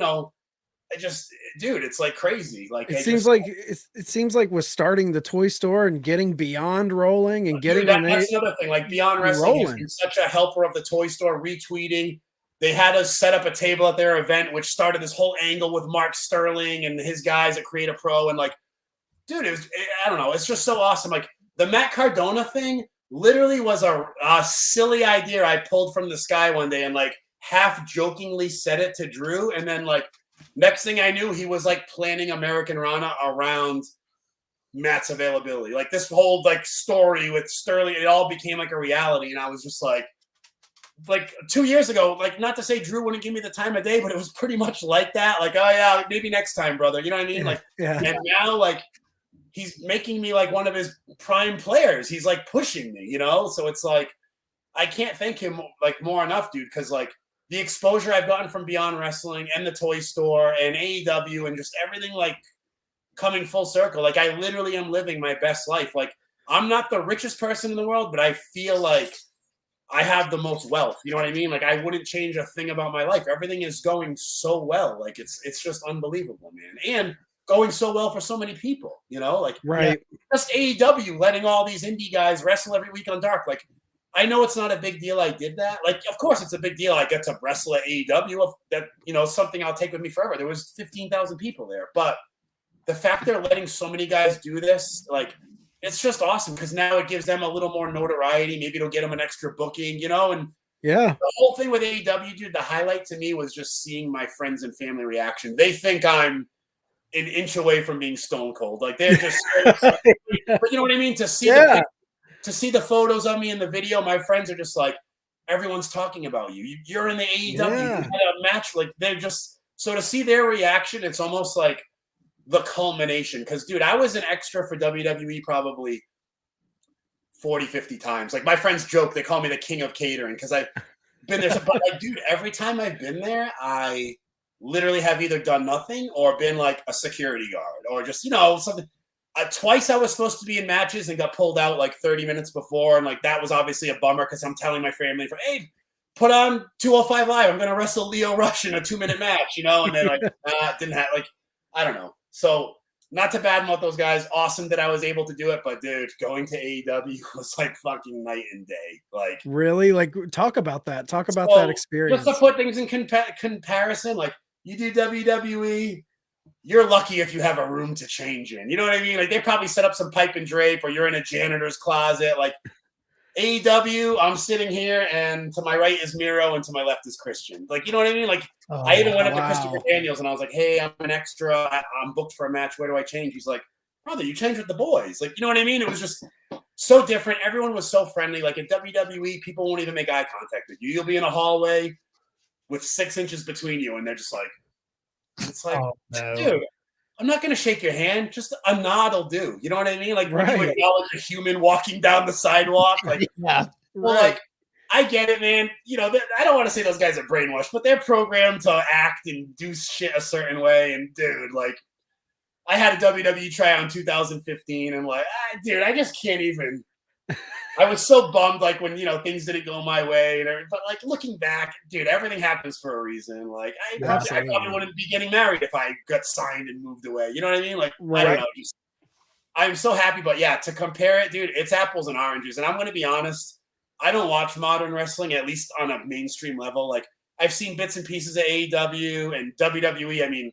B: dude, it's like crazy. Like,
C: it seems like we're starting the toy store and getting Beyond rolling and getting
B: that's another thing. Like, Beyond Wrestling has been such a helper of the toy store, retweeting. They had us set up a table at their event, which started this whole angle with Mark Sterling and his guys at Create a Pro. And like, dude, I don't know. It's just so awesome. Like, the Matt Cardona thing literally was a silly idea I pulled from the sky one day and like half jokingly said it to Drew. And then like, next thing I knew, he was like planning American Rana around Matt's availability. Like, this whole like story with Sterling, it all became like a reality. And I was just like 2 years ago, like, not to say Drew wouldn't give me the time of day, but it was pretty much like that. Like, oh yeah, maybe next time, brother. You know what I mean? Like,
C: yeah.
B: And now like he's making me like one of his prime players. He's like pushing me, So it's like, I can't thank him like more enough, dude. Cause like, the exposure I've gotten from Beyond Wrestling and the toy store and AEW and just everything like coming full circle. Like, I literally am living my best life. Like, I'm not the richest person in the world, but I feel like I have the most wealth. You know what I mean? Like, I wouldn't change a thing about my life. Everything is going so well. Like, it's just unbelievable, man. And going so well for so many people, like,
C: right.
B: Just AEW letting all these indie guys wrestle every week on Dark. Like, I know it's not a big deal I did that. Like, of course it's a big deal I get to wrestle at AEW. That, something I'll take with me forever. There was 15,000 people there. But the fact they're letting so many guys do this, like, it's just awesome because now it gives them a little more notoriety. Maybe it'll get them an extra booking, and
C: Yeah.
B: The whole thing with AEW, dude, the highlight to me was just seeing my friends and family reaction. They think I'm an inch away from being stone cold. Like they're just, but you know what I mean? To see the photos of me in the video, my friends are just like, everyone's talking about you. You're in the AEW. You had a match. Like they're just, so to see their reaction, it's almost like the culmination. Because, dude, I was an extra for WWE probably 40, 50 times. Like my friends joke, they call me the king of catering because I've been there. But like, dude, every time I've been there, I literally have either done nothing or been like a security guard or just, you know, something. Twice I was supposed to be in matches and got pulled out like 30 minutes before. And like, that was obviously a bummer because I'm telling my family, hey, put on 205 Live. I'm going to wrestle Leo Rush in a 2-minute match, you know? And then like, didn't have, like, I don't know. So not to badmouth those guys. Awesome that I was able to do it. But dude, going to AEW was like fucking night and day. Like,
C: really? Like, talk about that. Talk about that experience.
B: Just to put things in comparison, like you do WWE, you're lucky if you have a room to change in. You know what I mean? Like they probably set up some pipe and drape or you're in a janitor's closet. Like AEW, I'm sitting here and to my right is Miro and to my left is Christian. Like, you know what I mean? Like I even went up to Christopher Daniels and I was like, hey, I'm an extra. I'm booked for a match. Where do I change? He's like, brother, you change with the boys. Like, you know what I mean? It was just so different. Everyone was so friendly. Like at WWE, people won't even make eye contact with you. You'll be in a hallway with 6 inches between you and they're just like, it's like, dude, I'm not going to shake your hand. Just a nod will do. You know what I mean? Like when you acknowledge a human walking down the sidewalk. Like, like, I get it, man. You know, I don't want to say those guys are brainwashed, but they're programmed to act and do shit a certain way. And dude, like, I had a WWE tryout in 2015 and like, dude, I just can't even. I was so bummed, like when, you know, things didn't go my way and everything. But like looking back, dude, everything happens for a reason. Like I probably wouldn't be getting married if I got signed and moved away. You know what I mean? Like, I don't know. I'm so happy, but yeah, to compare it, dude, it's apples and oranges. And I'm going to be honest, I don't watch modern wrestling, at least on a mainstream level. Like I've seen bits and pieces of AEW and WWE. I mean,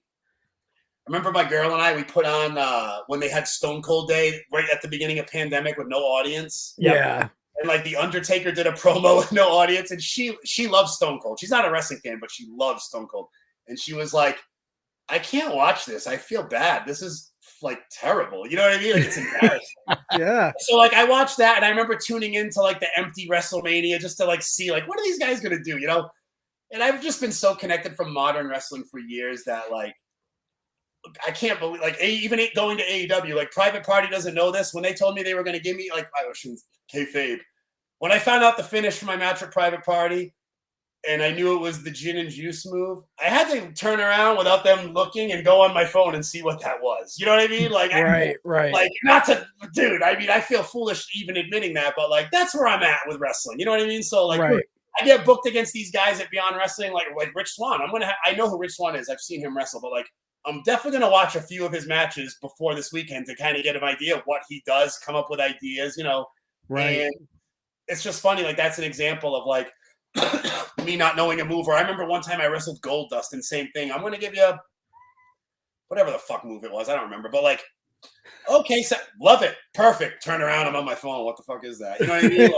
B: I remember my girl and I, we put on when they had Stone Cold Day right at the beginning of pandemic with no audience.
C: Yeah.
B: And like the Undertaker did a promo with no audience and she loves Stone Cold. She's not a wrestling fan, but she loves Stone Cold. And she was like, I can't watch this. I feel bad. This is like terrible. You know what I mean? Like it's embarrassing.
C: Yeah.
B: So like I watched that and I remember tuning into like the empty Wrestlemania just to like see like, what are these guys going to do? You know? And I've just been so connected from modern wrestling for years that like, I can't believe, like, even going to AEW, like, Private Party doesn't know this. When they told me they were going to give me, like, I was kayfabe. When I found out the finish for my match with Private Party, and I knew it was the gin and juice move, I had to turn around without them looking and go on my phone and see what that was. You know what I mean? Like,
C: right.
B: Like, not to, dude, I mean, I feel foolish even admitting that, but, like, that's where I'm at with wrestling. You know what I mean? So, like, I get booked against these guys at Beyond Wrestling, like Rich Swann. I know who Rich Swann is. I've seen him wrestle, but, like, I'm definitely going to watch a few of his matches before this weekend to kind of get an idea of what he does, come up with ideas, you know.
C: Right.
B: And it's just funny. Like, that's an example of, like, me not knowing a move. Or I remember one time I wrestled Goldust and same thing. I'm going to give you whatever the fuck move it was. I don't remember. But, like, okay, so love it. Perfect. Turn around. I'm on my phone. What the fuck is that? You know what I mean?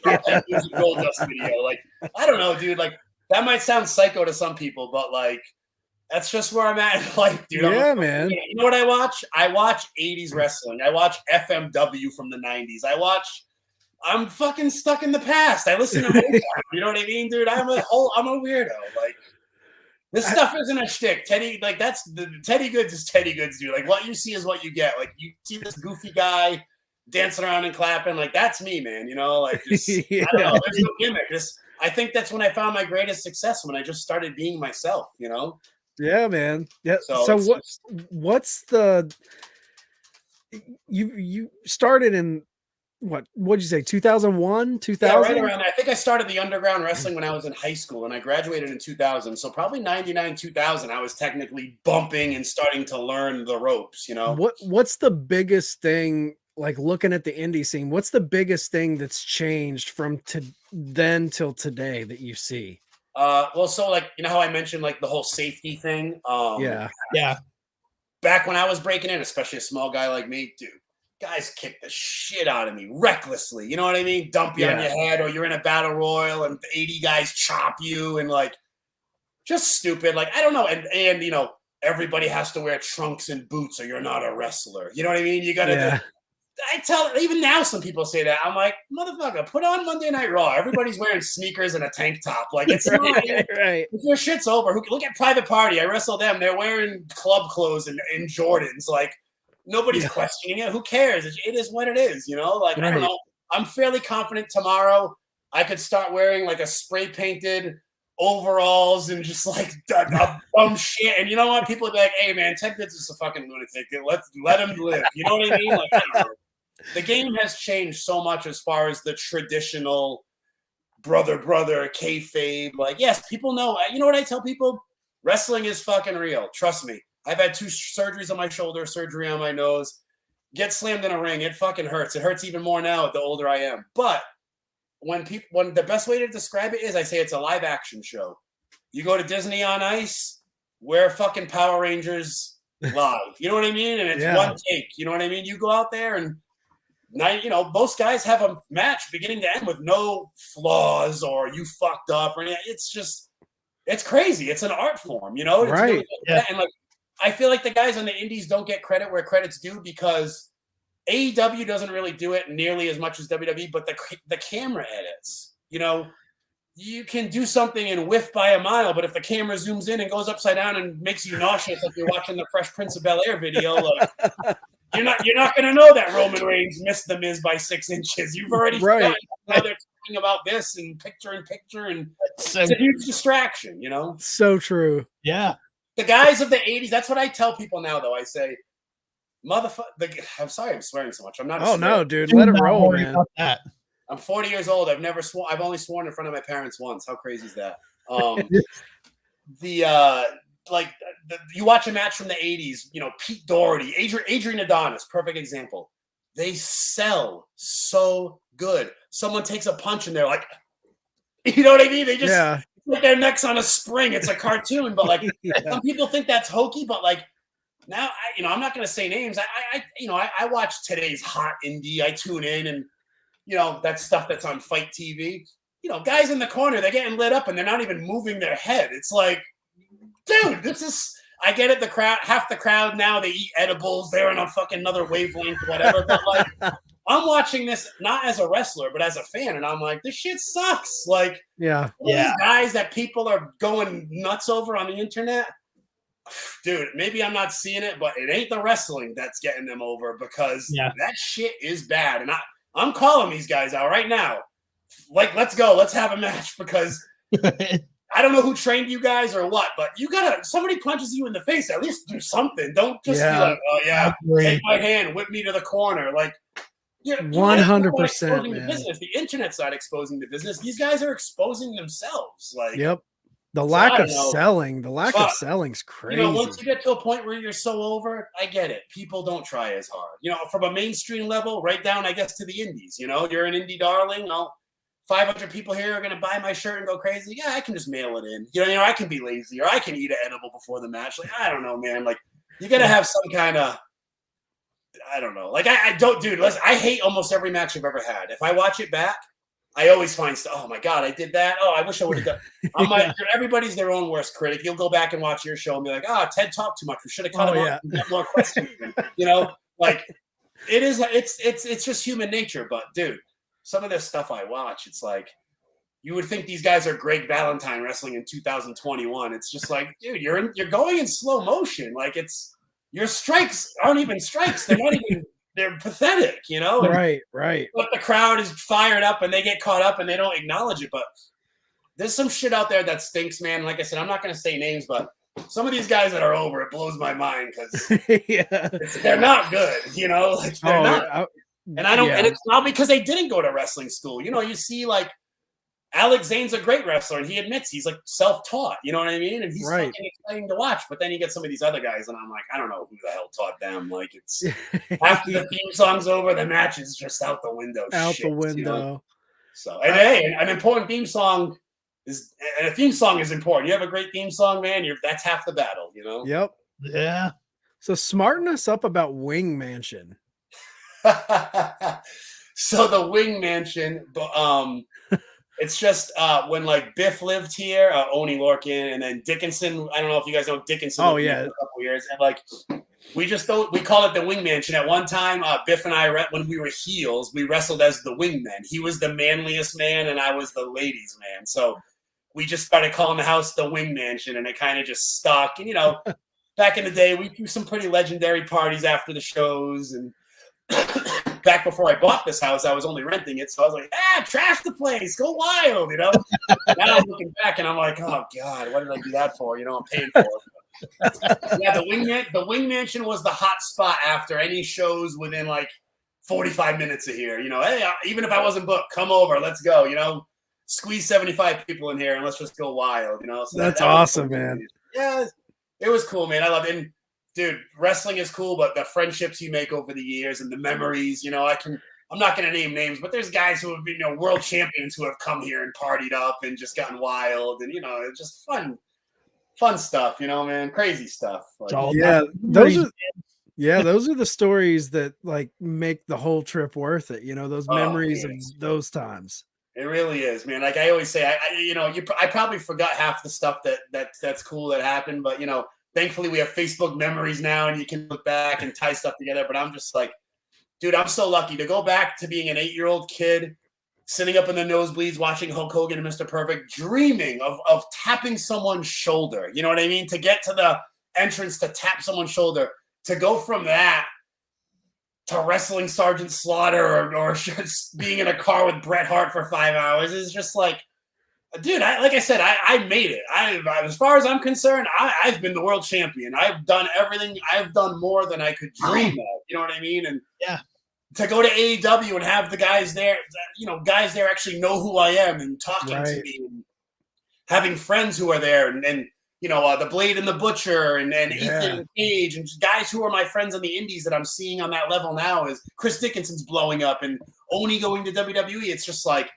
B: Like, that Goldust video. Like, I don't know, dude. Like, that might sound psycho to some people, but, like, that's just where I'm at in life, dude.
C: Yeah, man.
B: You know what I watch? I watch 80s wrestling. I watch FMW from the 90s. I'm fucking stuck in the past. I listen to Motown. You know what I mean, dude? I'm a weirdo. Like, this stuff isn't a shtick. Teddy Goodz is Teddy Goodz, dude. Like, what you see is what you get. Like, you see this goofy guy dancing around and clapping. Like, that's me, man. You know, like, just, I don't know. There's no gimmick. I think that's when I found my greatest success, when I just started being myself, you know?
C: Yeah, man. Yeah. So what's the you started in what'd you say, 2001, 2000?
B: Yeah, right around there. I think I started the underground wrestling when I was in high school and I graduated in 2000. So probably 99, 2000, I was technically bumping and starting to learn the ropes, you know?
C: What's the biggest thing, like looking at the indie scene, what's the biggest thing that's changed from then till today that you see?
B: Well, so like, you know how I mentioned like the whole safety thing?
C: Yeah.
B: Back when I was breaking in, especially a small guy like me, dude, guys kick the shit out of me recklessly. You know what I mean? Dump you on your head, or you're in a battle royal and 80 guys chop you, and like just stupid. Like, I don't know. And you know, everybody has to wear trunks and boots or you're not a wrestler. You know what I mean? You gotta I tell, even now some people say that. I'm like, motherfucker, put on Monday Night Raw. Everybody's wearing sneakers and a tank top. Like, it's not
C: right.
B: If your shit's over, look at Private Party. I wrestle them. They're wearing club clothes and Jordans. Like, nobody's questioning it. Who cares? It is what it is, you know? Like, I don't know. I'm fairly confident tomorrow I could start wearing like a spray painted overalls and just like dumb shit. And you know what? People will be like, hey man, Ted Goodz is a fucking lunatic. Let him live. You know what I mean? Like, I don't know. The game has changed so much as far as the traditional brother kayfabe. Like, yes, people know. You know what I tell people? Wrestling is fucking real. Trust me. I've had 2 surgeries on my shoulder, surgery on my nose. Get slammed in a ring, it fucking hurts. It hurts even more now the older I am. But when the best way to describe it is, I say it's a live action show. You go to Disney on Ice, wear fucking Power Rangers live. You know what I mean? And it's one take. You know what I mean? You go out there and now, you know, most guys have a match beginning to end with no flaws or you fucked up or anything. It's just, it's crazy. It's an art form, you know? It's really and like, I feel like the guys on the indies don't get credit where credit's due because AEW doesn't really do it nearly as much as WWE, but the camera edits, you know, you can do something and whiff by a mile, but if the camera zooms in and goes upside down and makes you nauseous like you're watching the Fresh Prince of Bel-Air video, like, you're not going to know that Roman Reigns missed the Miz by 6 inches. You've already forgotten how they're talking about this and picture, and it's a huge distraction, you know?
C: So true.
A: Yeah.
B: The guys of the 80s, that's what I tell people now, though. I say, motherfucker, I'm sorry I'm swearing so much. I'm not.
C: Oh, no, dude. Let it roll, man.
B: I'm 40 years old. I've only sworn in front of my parents once. How crazy is that? You watch a match from the 80s, you know, Pete Doherty, Adrian Adonis, perfect example. They sell so good. Someone takes a punch and they're like, you know what I mean? They just put their necks on a spring. It's a cartoon, but like some people think that's hokey, but like now, I'm not going to say names. I watch today's hot indie. I tune in and, you know, that stuff that's on Fight TV. You know, guys in the corner, they're getting lit up and they're not even moving their head. It's like, dude, I get it. Half the crowd now, they eat edibles. They're in a fucking another wavelength, whatever. But like, I'm watching this not as a wrestler, but as a fan, and I'm like, this shit sucks. Like, these guys that people are going nuts over on the internet, dude. Maybe I'm not seeing it, but it ain't the wrestling that's getting them over because that shit is bad. And I'm calling these guys out right now. Like, let's go. Let's have a match because. I don't know who trained you guys or what, but somebody punches you in the face, at least do something. Don't just be like, oh yeah, take my hand, whip me to the corner. Like,
C: 100%, man.
B: The internet's not exposing the business. These guys are exposing themselves. Like,
C: the lack of selling. The lack of selling's crazy.
B: You know, once you get to a point where you're so over, I get it. People don't try as hard. You know, from a mainstream level, right down, I guess, to the indies. You know, you're an indie darling. 500 people here are going to buy my shirt and go crazy. Yeah, I can just mail it in. You know, I can be lazy or I can eat an edible before the match. Like, I don't know, man. Like, you got to have some kind of, I don't know. Like, I don't, dude, listen, I hate almost every match I've ever had. If I watch it back, I always find stuff. Oh my God, I did that. Oh, I wish I would have done. I'm like, everybody's their own worst critic. You'll go back and watch your show and be like, Ted talked too much. We should have cut him off and got more questions. You know, like it's just human nature. But dude, some of this stuff I watch, it's like you would think these guys are Greg Valentine wrestling in 2021. It's just like, dude, you're going in slow motion. Like your strikes aren't even strikes. They're not even. They're pathetic, you know?
C: And, right.
B: But the crowd is fired up and they get caught up and they don't acknowledge it. But there's some shit out there that stinks, man. Like I said, I'm not going to say names, but some of these guys that are over, it blows my mind because they're not good, you know? Like they're not. And it's not because they didn't go to wrestling school. You know, you see like Alex Zane's a great wrestler and he admits he's like self-taught, you know what I mean? And he's fucking exciting to watch. But then you get some of these other guys and I'm like, I don't know who the hell taught them. Like it's after the theme song's over, the match is just out the window. You know? So and hey, an important theme song is important. You have a great theme song, man. That's half the battle, you know?
C: Yep.
A: Yeah.
C: So smarten us up about Wing Mansion.
B: So the Wing Mansion, it's just when like Biff lived here, Oni Lorcan, and then Dickinson. I don't know if you guys know Dickinson.
C: Oh
B: lived here
C: yeah,
B: for a couple years, and like we just don't. We call it the Wing Mansion. At one time, Biff and I, when we were heels, we wrestled as the Wingmen. He was the manliest man, and I was the ladies' man. So we just started calling the house the Wing Mansion, and it kind of just stuck. And back in the day, we threw some pretty legendary parties after the shows, and back before I bought this house, I was only renting it, so I was like, trash the place, go wild, Now I'm looking back and I'm like, oh god, what did I do that for? I'm paying for it. Yeah, the Wing Mansion was the hot spot after any shows within like 45 minutes of here. Hey, even if I wasn't booked, come over, let's go. Squeeze 75 people in here and let's just go wild. So
C: that's awesome, man.
B: Yeah, it was cool, man. I love it. And dude, wrestling is cool, but the friendships you make over the years and the memories, I'm not going to name names, but there's guys who have been, world champions who have come here and partied up and just gotten wild, and it's just fun stuff, man, crazy stuff. Like,
C: those are the stories that like make the whole trip worth it. Those memories of those times.
B: It really is, man. Like I always say, I probably forgot half the stuff that's cool that happened, but thankfully, we have Facebook memories now, and you can look back and tie stuff together. But I'm just like, dude, I'm so lucky to go back to being an 8-year-old kid, sitting up in the nosebleeds, watching Hulk Hogan and Mr. Perfect, dreaming of tapping someone's shoulder. You know what I mean? To get to the entrance to tap someone's shoulder, to go from that to wrestling Sergeant Slaughter or just being in a car with Bret Hart for 5 hours is just like, dude, like I said, I made it. As far as I'm concerned, I've been the world champion. I've done everything. I've done more than I could dream of. You know what I mean? And to go to AEW and have the guys there, guys there actually know who I am and talking to me, and having friends who are there, and the Blade and the Butcher, and Ethan Page, and guys who are my friends on the indies that I'm seeing on that level now, is Chris Dickinson's blowing up and Oni going to WWE. It's just like,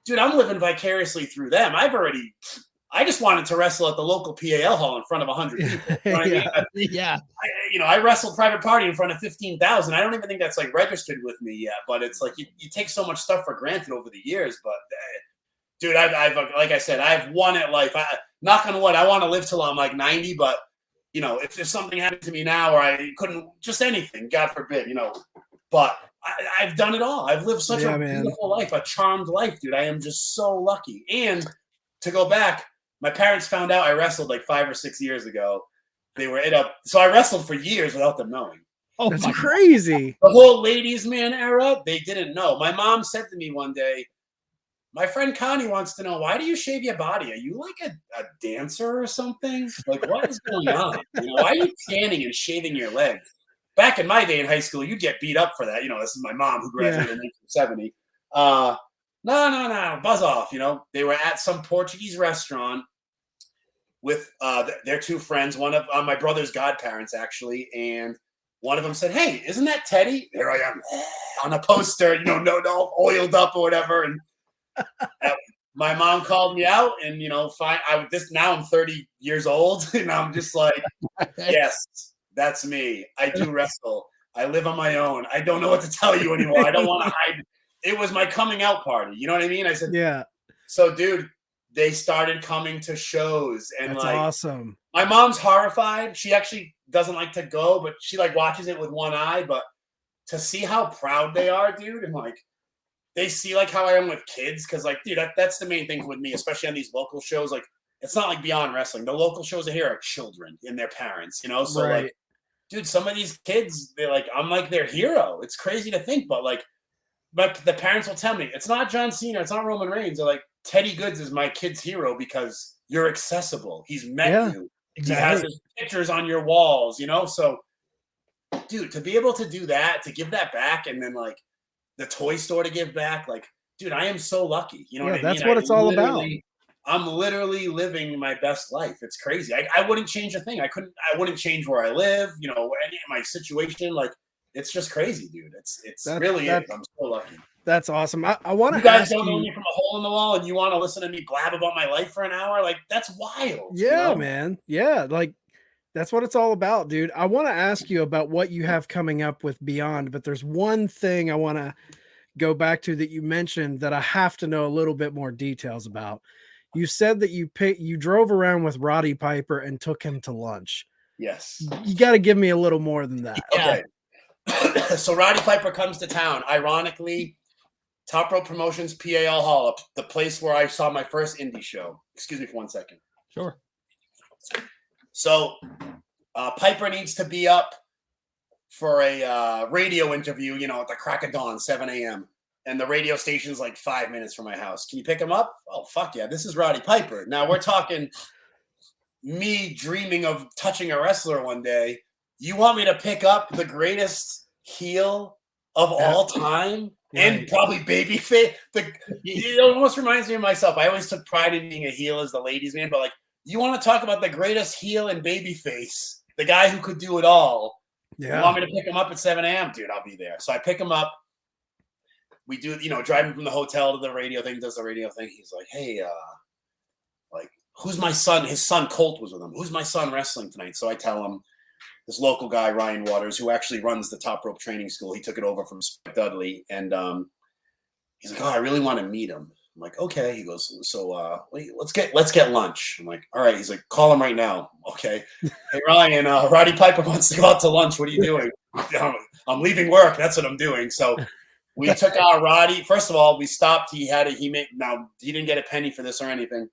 B: dude, I'm living vicariously through them. I just wanted to wrestle at the local PAL hall in front of 100 people. You know what I mean? I wrestled Private Party in front of 15,000. I don't even think that's like registered with me yet, but it's like you take so much stuff for granted over the years. But dude, I've like I said, I've won at life. Knock on wood, I want to live till I'm like 90, but if something happened to me now or I couldn't, just anything, God forbid, but I've done it all. I've lived such a beautiful life, a charmed life, dude. I am just so lucky. And to go back, my parents found out I wrestled like 5 or 6 years ago. They were so I wrestled for years without them knowing.
C: Oh, that's crazy.
B: The whole ladies' man era, they didn't know. My mom said to me one day, my friend Connie wants to know, why do you shave your body? Are you like a dancer or something? Like, what is going on? Why are you tanning and shaving your legs? Back in my day in high school, you'd get beat up for that. This is my mom who graduated in 1970. No, buzz off. They were at some Portuguese restaurant with their two friends, one of my brother's godparents, actually. And one of them said, hey, isn't that Teddy? There I am on a poster, no, oiled up or whatever. And my mom called me out and, fine. Now I'm 30 years old and I'm just like, yes. That's me. I do wrestle. I live on my own. I don't know what to tell you anymore. I don't want to hide. It was my coming out party. You know what I mean? I said,
C: yeah.
B: So, dude, they started coming to shows. And
C: that's awesome.
B: My mom's horrified. She actually doesn't like to go, but she watches it with one eye. But to see how proud they are, dude, and they see how I am with kids. Because dude, that's the main thing with me, especially on these local shows. It's not like Beyond Wrestling. The local shows are here are children and their parents, So dude, some of these kids, I'm like their hero. It's crazy to think, but the parents will tell me, it's not John Cena, it's not Roman Reigns. They're like, Teddy Goodz is my kid's hero because you're accessible. He's met you. Exactly. He has his pictures on your walls, So, dude, to be able to do that, to give that back, and then the toy store to give back, dude, I am so lucky. You know what I mean?
C: That's what it's all about.
B: I'm literally living my best life. It's crazy. I wouldn't change a thing. I wouldn't change where I live, any of my situation. It's just crazy, dude. I'm so lucky.
C: That's awesome. I want to.
B: You guys don't know me from a hole in the wall, and you want to listen to me blab about my life for an hour? That's wild.
C: Yeah, man. Yeah, That's what it's all about, dude. I want to ask you about what you have coming up with Beyond, but there's one thing I want to go back to that you mentioned that I have to know a little bit more details about. You said that you drove around with Roddy Piper and took him to lunch.
B: Yes.
C: You got to give me a little more than that.
B: Okay. So Roddy Piper comes to town. Ironically, Top Rope Promotions, PAL Hall, the place where I saw my first indie show. Excuse me for 1 second.
A: Sure.
B: So Piper needs to be up for a radio interview, at the crack of dawn, 7 a.m. And the radio station's like 5 minutes from my house. Can you pick him up? Oh, fuck yeah. This is Roddy Piper. Now we're talking me dreaming of touching a wrestler one day. You want me to pick up the greatest heel of all time? Right. And probably babyface. It almost reminds me of myself. I always took pride in being a heel as the ladies' man, but like, you want to talk about the greatest heel and babyface, the guy who could do it all. Yeah. You want me to pick him up at 7 a.m.? Dude, I'll be there. So I pick him up. We do, driving from the hotel to the radio thing, does the radio thing. He's like, hey, who's my son? His son, Colt, was with him. Who's my son wrestling tonight? So I tell him, this local guy, Ryan Waters, who actually runs the Top Rope Training School. He took it over from Spike Dudley. And he's like, oh, I really want to meet him. I'm like, okay. He goes, so let's get lunch. I'm like, all right. He's like, call him right now. Okay. Hey, Ryan, Roddy Piper wants to go out to lunch. What are you doing? I'm leaving work. That's what I'm doing. So we took our Roddy. First of all, we stopped. Now he didn't get a penny for this or anything.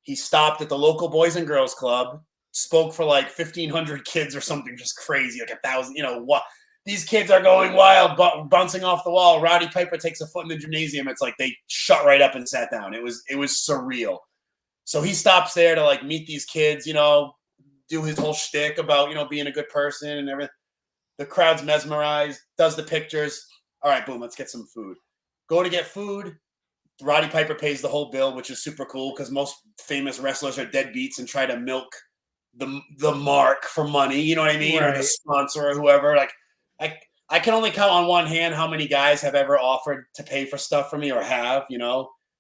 B: He stopped at the local Boys and Girls Club, spoke for like 1,500 kids or something, just crazy, like 1,000. What? These kids are going wild, bouncing off the wall. Roddy Piper takes a foot in the gymnasium. It's like they shut right up and sat down. It was surreal. So he stops there to like meet these kids, do his whole shtick about, being a good person and everything. The crowd's mesmerized, does the pictures. All right, boom, let's get some food. Go to get food. Roddy Piper pays the whole bill, which is super cool because most famous wrestlers are deadbeats and try to milk the mark for money. You know what I mean? Right. Or the sponsor or whoever. Like, I can only count on one hand how many guys have ever offered to pay for stuff for me or have,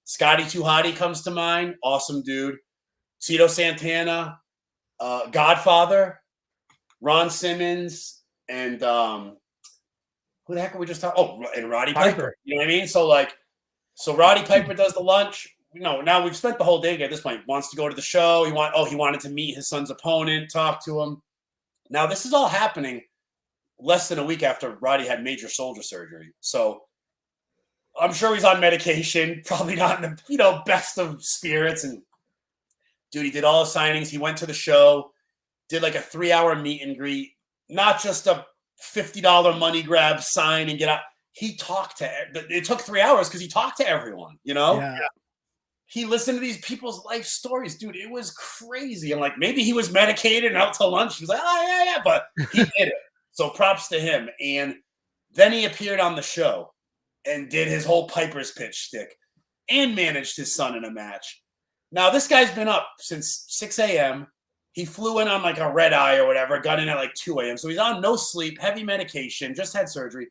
B: Scotty Too Hotty comes to mind. Awesome dude. Tito Santana, Godfather, Ron Simmons, and who the heck are we just talking? Oh, and Roddy Piper. You know what I mean? So Roddy Piper does the lunch. Now we've spent the whole day at this point. Wants to go to the show. He wanted to meet his son's opponent, talk to him. Now this is all happening less than a week after Roddy had major shoulder surgery. So I'm sure he's on medication, probably not in the best of spirits. And dude, he did all his signings. He went to the show, did like a 3-hour meet and greet, not just a $50 money grab, sign and get out. He talked to, it took 3 hours because he talked to everyone, Yeah. He listened to these people's life stories, dude. It was crazy. I'm like, maybe he was medicated and out to lunch. He was like, oh, yeah. But he did it. So props to him. And then he appeared on the show and did his whole Piper's pitch stick and managed his son in a match. Now, this guy's been up since 6 a.m. He flew in on like a red eye or whatever, got in at like 2 a.m. So he's on no sleep, heavy medication, just had surgery.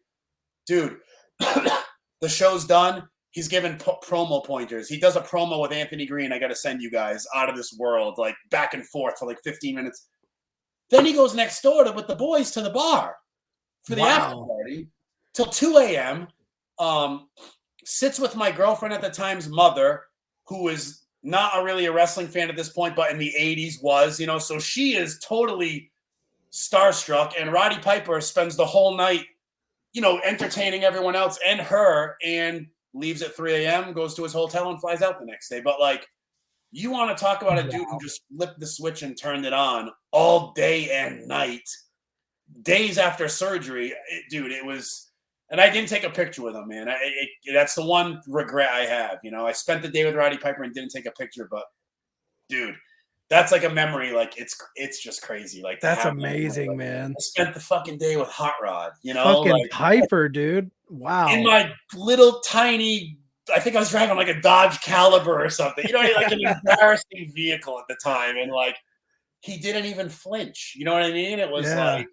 B: Dude, the show's done. He's given promo pointers. He does a promo with Anthony Green. I got to send you guys out of this world, like back and forth for like 15 minutes. Then he goes next door with the boys to the bar for the after party till 2 a.m. Sits with my girlfriend at the time's mother, who is not really a wrestling fan at this point, but in the 80s was, so she is totally starstruck. And Roddy Piper spends the whole night, entertaining everyone else and her, and leaves at 3 a.m., goes to his hotel and flies out the next day. But like, you want to talk about a dude who just flipped the switch and turned it on all day and night, days after surgery. It was, and I didn't take a picture with him, man. That's the one regret I have. I spent the day with Roddy Piper and didn't take a picture, but dude, that's like a memory. Like it's just crazy. Like
C: that's amazing, man.
B: I spent the fucking day with Hot Rod,
C: fucking like, Piper, dude. Wow.
B: In my little tiny, I think I was driving like a Dodge Caliber or something, like an embarrassing vehicle at the time. And like, he didn't even flinch. You know what I mean? It was like,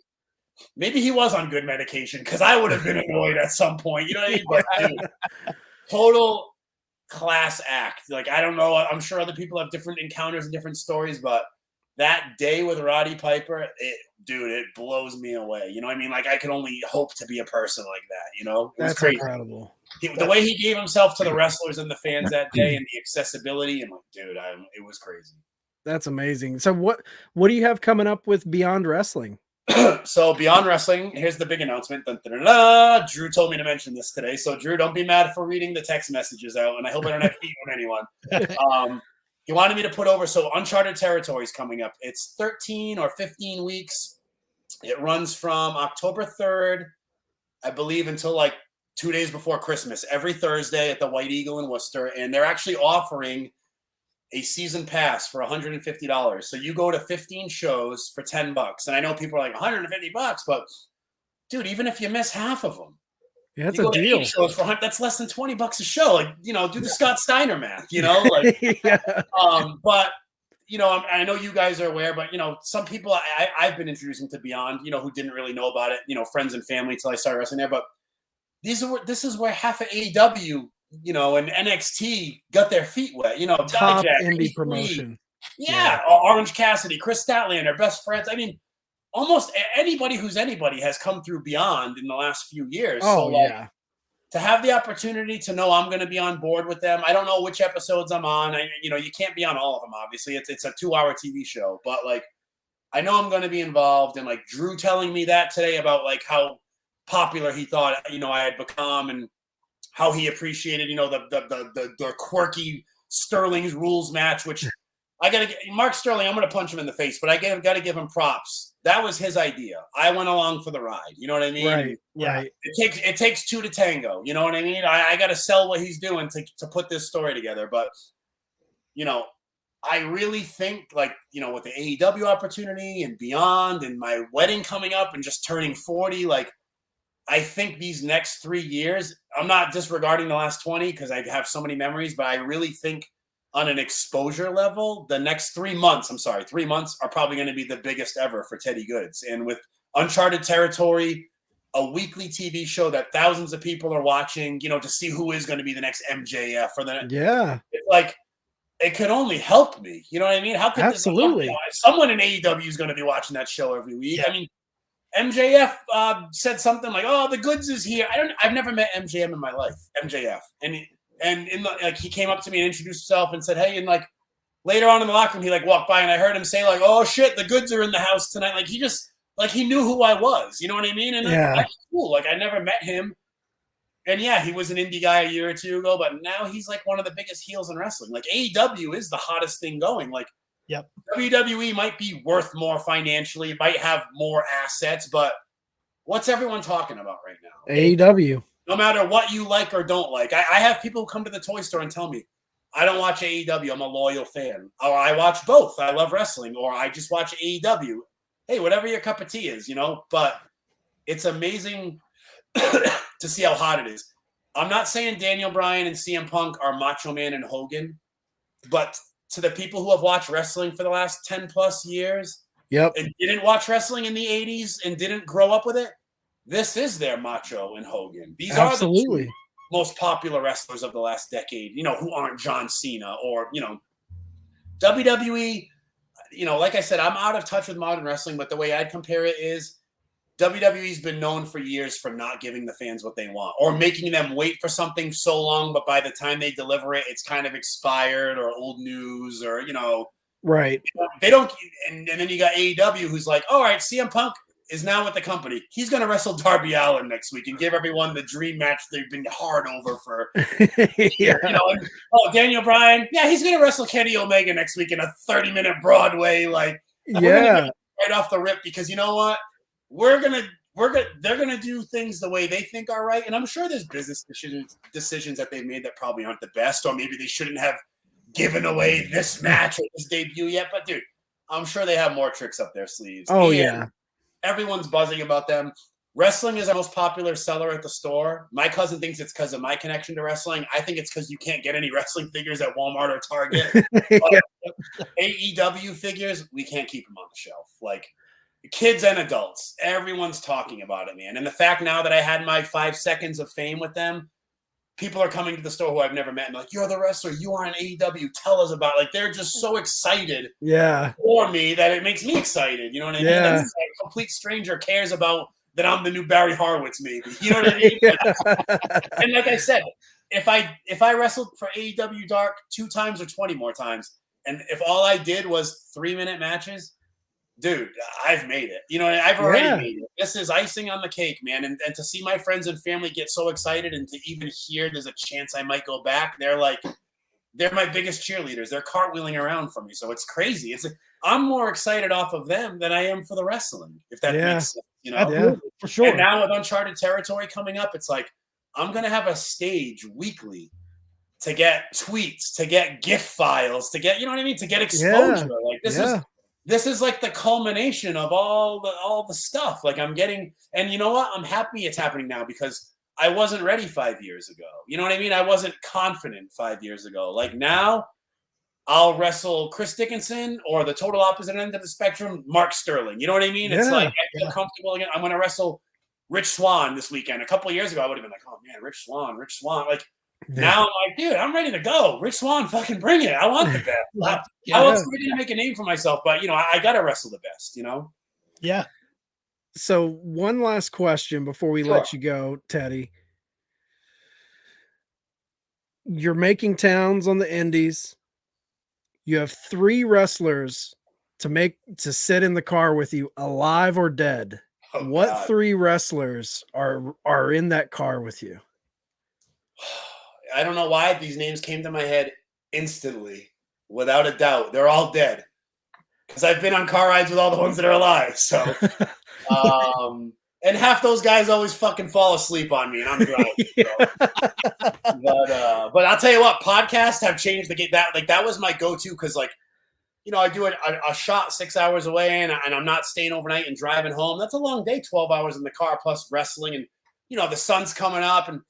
B: maybe he was on good medication because I would have been annoyed at some point. You know what I mean? But dude, total class act. Like, I don't know. I'm sure other people have different encounters and different stories, but that day with Roddy Piper, it blows me away. You know what I mean? Like, I could only hope to be a person like that, you know? It was crazy.
C: Incredible.
B: The way he gave himself to the wrestlers and the fans that day, and the accessibility, and like, dude, it was crazy.
C: That's amazing. So what do you have coming up with Beyond Wrestling?
B: So Beyond Wrestling, here's the big announcement. Dun, dun, dun, dun. Drew told me to mention this today. So Drew, don't be mad for reading the text messages out, and I hope I don't have heat on anyone. He wanted me to put over, so Uncharted Territories coming up. It's 13 or 15 weeks. It runs from October 3rd, I believe, until like 2 days before Christmas, every Thursday at the White Eagle in Worcester. And they're actually offering a season pass for $150. So you go to 15 shows for $10. And I know people are like, $150, but dude, even if you miss half of them,
C: yeah, that's a deal.
B: Shows for that's less than $20 a show. Like, you know, do the Scott Steiner math, you know, like,
C: yeah.
B: But, you know, I know you guys are aware, but, you know, some people I've been introducing to Beyond, you know, who didn't really know about it, you know, friends and family till I started wrestling there. But this is where half of AEW, you know, and NXT got their feet wet, you know,
C: top
B: Dijak,
C: indie promotion.
B: Yeah. Orange Cassidy, Chris Statlander, best friends. I mean, almost anybody who's anybody has come through Beyond in the last few years.
C: Oh,
B: so, like,
C: yeah.
B: to have the opportunity to know I'm going to be on board with them. I don't know which episodes I'm on. You know, you can't be on all of them, obviously. It's a 2-hour TV show. But, like, I know I'm going to be involved. And, like, Drew telling me that today about, like, how popular he thought, you know, I had become, and how he appreciated, you know, the quirky Sterling's rules match, which I got to get Mark Sterling. I'm going to punch him in the face, but I got to give him props. That was his idea. I went along for the ride. You know what I mean?
C: Right.
B: Yeah.
C: Right.
B: It takes two to tango. You know what I mean? I got to sell what he's doing to put this story together. But, you know, I really think, like, you know, with the AEW opportunity and Beyond and my wedding coming up and just turning 40, like, I think these next 3 years, I'm not disregarding the last 20 because I have so many memories, but I really think on an exposure level, the next 3 months, 3 months are probably going to be the biggest ever for Teddy Goodz. And with Uncharted Territory, a weekly TV show that thousands of people are watching, you know, to see who is going to be the next MJF or the it's like, it could only help me. You know what I mean? How could
C: absolutely
B: someone in AEW is going to be watching that show every week? Yeah. I mean, MJF said something like, "Oh, the Goodz is here." I've never met MJF in my life. MJF, and in the, like, he came up to me and introduced himself and said, "Hey," and like later on in the locker room, he like walked by and I heard him say like, "Oh shit, the Goodz are in the house tonight." Like, he just like he knew who I was. You know what I mean? And that's cool. Like, I never met him, and yeah, he was an indie guy a year or two ago, but now he's like one of the biggest heels in wrestling. Like, AEW is the hottest thing going. Like.
A: Yep.
B: WWE might be worth more financially, might have more assets, but what's everyone talking about right now?
C: AEW.
B: No matter what you like or don't like. I have people who come to the toy store and tell me, I don't watch AEW, I'm a loyal fan. Or I watch both, I love wrestling, or I just watch AEW. Hey, whatever your cup of tea is, you know? But it's amazing to see how hot it is. I'm not saying Daniel Bryan and CM Punk are Macho Man and Hogan, but to the people who have watched wrestling for the last 10 plus years and didn't watch wrestling in the 80s and didn't grow up with it, this is their Macho and Hogan. These are the two most popular wrestlers of the last decade, you know, who aren't John Cena or, you know, WWE. You know, like I said, I'm out of touch with modern wrestling, but the way I'd compare it is WWE's been known for years for not giving the fans what they want or making them wait for something so long, but by the time they deliver it, it's kind of expired or old news or, you know.
C: Right.
B: They don't – and then you got AEW who's like, all right, CM Punk is now with the company. He's going to wrestle Darby Allin next week and give everyone the dream match they've been hard over for. You know, and, Daniel Bryan, yeah, he's going to wrestle Kenny Omega next week in a 30-minute Broadway. Like, right off the rip, because you know what? They're gonna do things the way they think are right, and I'm sure there's business decisions that they made that probably aren't the best, or maybe they shouldn't have given away this match or this debut yet. But dude, I'm sure they have more tricks up their sleeves.
C: Oh, yeah,
B: everyone's buzzing about them. Wrestling is our most popular seller at the store. My cousin thinks it's because of my connection to wrestling. I think it's because you can't get any wrestling figures at Walmart or Target. AEW figures, we can't keep them on the shelf. Like, kids and adults, everyone's talking about it, man. And the fact now that I had my 5 seconds of fame with them, people are coming to the store who I've never met and like, you're the wrestler, you are in AEW, tell us about it. Like they're just so excited for me that it makes me excited. You know what I mean? Like, a complete stranger cares about that I'm the new Barry Horowitz, maybe. You know what I mean? And like I said, if I wrestled for AEW Dark 2 times or 20 more times, and if all I did was 3-minute matches, dude, I've made it. You know, I've already made it. This is icing on the cake, man. And to see my friends and family get so excited and to even hear there's a chance I might go back, they're my biggest cheerleaders. They're cartwheeling around for me. So it's crazy. I'm more excited off of them than I am for the wrestling, if that makes sense. You know,
A: for sure.
B: And now with Uncharted Territory coming up, it's like I'm gonna have a stage weekly to get tweets, to get GIF files, to get, you know what I mean, to get exposure. Like this is like the culmination of all the stuff. Like I'm getting, and you know what? I'm happy it's happening now because I wasn't ready 5 years ago. You know what I mean? I wasn't confident 5 years ago. Like now, I'll wrestle Chris Dickinson or the total opposite end of the spectrum, Mark Sterling. You know what I mean? It's like I feel comfortable again. I'm going to wrestle Rich Swann this weekend. A couple of years ago, I would have been like, oh man, Rich Swann. Like now I'm like, dude, I'm ready to go. Rich Swann, fucking bring it. I want the best. I was ready to make a name for myself, but you know, I got to wrestle the best, you know?
A: Yeah.
C: So one last question before we let you go, Teddy. You're making towns on the indies. You have 3 wrestlers to sit in the car with you, alive or dead.
B: Oh,
C: what
B: God.
C: 3 wrestlers are in that car with you?
B: I don't know why these names came to my head instantly, without a doubt. They're all dead because I've been on car rides with all the ones that are alive. So, and half those guys always fucking fall asleep on me, and I'm driving. So. But I'll tell you what, podcasts have changed the game. That was my go-to because, like, you know, I do a shot 6 hours away, and I'm not staying overnight and driving home. That's a long day, 12 hours in the car plus wrestling, and you know the sun's coming up, and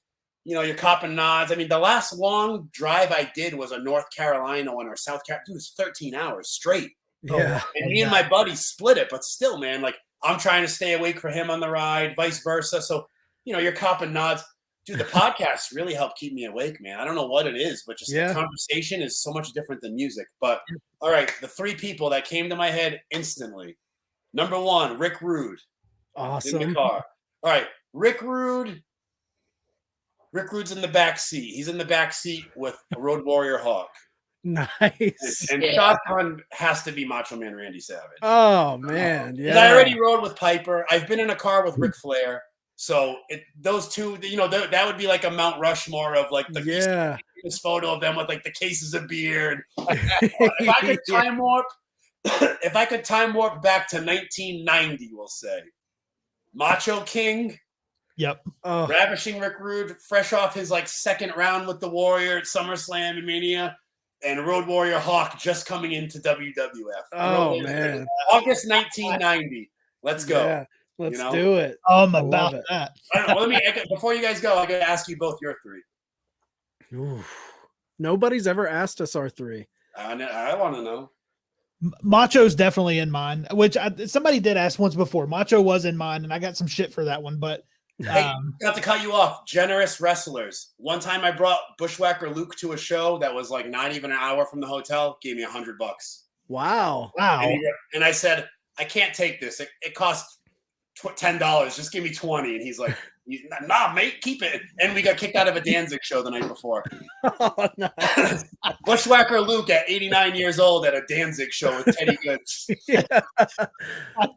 B: you know you're copping nods. I mean, the last long drive I did was a North Carolina one or South Carolina. Dude, it was 13 hours straight.
C: Yeah,
B: and me and my buddy split it, but still, man, like I'm trying to stay awake for him on the ride, vice versa. So you know you're copping nods. Dude, the podcasts really help keep me awake, man. I don't know what it is, but just the conversation is so much different than music. But all right, the 3 people that came to my head instantly. Number 1, Rick Rude.
C: Awesome.
B: In the car. All right, Rick Rude. Rick Rude's in the back seat. He's in the back seat with Road Warrior Hawk.
C: Nice.
B: And shotgun has to be Macho Man Randy Savage.
C: Oh man,
B: I already rode with Piper. I've been in a car with Ric Flair. So those 2, you know, that would be like a Mount Rushmore of like this photo of them with like the cases of beer. And if I could time warp, back to 1990, we'll say Macho King.
A: Yep.
B: Ravishing Rick Rude, fresh off his like second round with the Warrior at SummerSlam and Mania, and Road Warrior Hawk just coming into WWF.
C: Oh man,
B: August 1990. Let's go.
C: Yeah. Let's do it.
A: I'm about that.
B: Before you guys go, I got to ask you both your 3.
C: Ooh. Nobody's ever asked us our 3.
B: I want to know.
A: Macho's definitely in mine, which somebody did ask once before. Macho was in mine, and I got some shit for that one. But
B: hey, got to cut you off. Generous wrestlers. One time I brought Bushwhacker Luke to a show that was like not even an hour from the hotel. Gave me $100.
C: Wow.
B: And I said, I can't take this. It costs $10. Just give me 20. And he's like, nah, mate, keep it. And we got kicked out of a Danzig show the night before.
C: Oh, nice.
B: Bushwhacker Luke at 89 years old at a Danzig show with Teddy Goodz.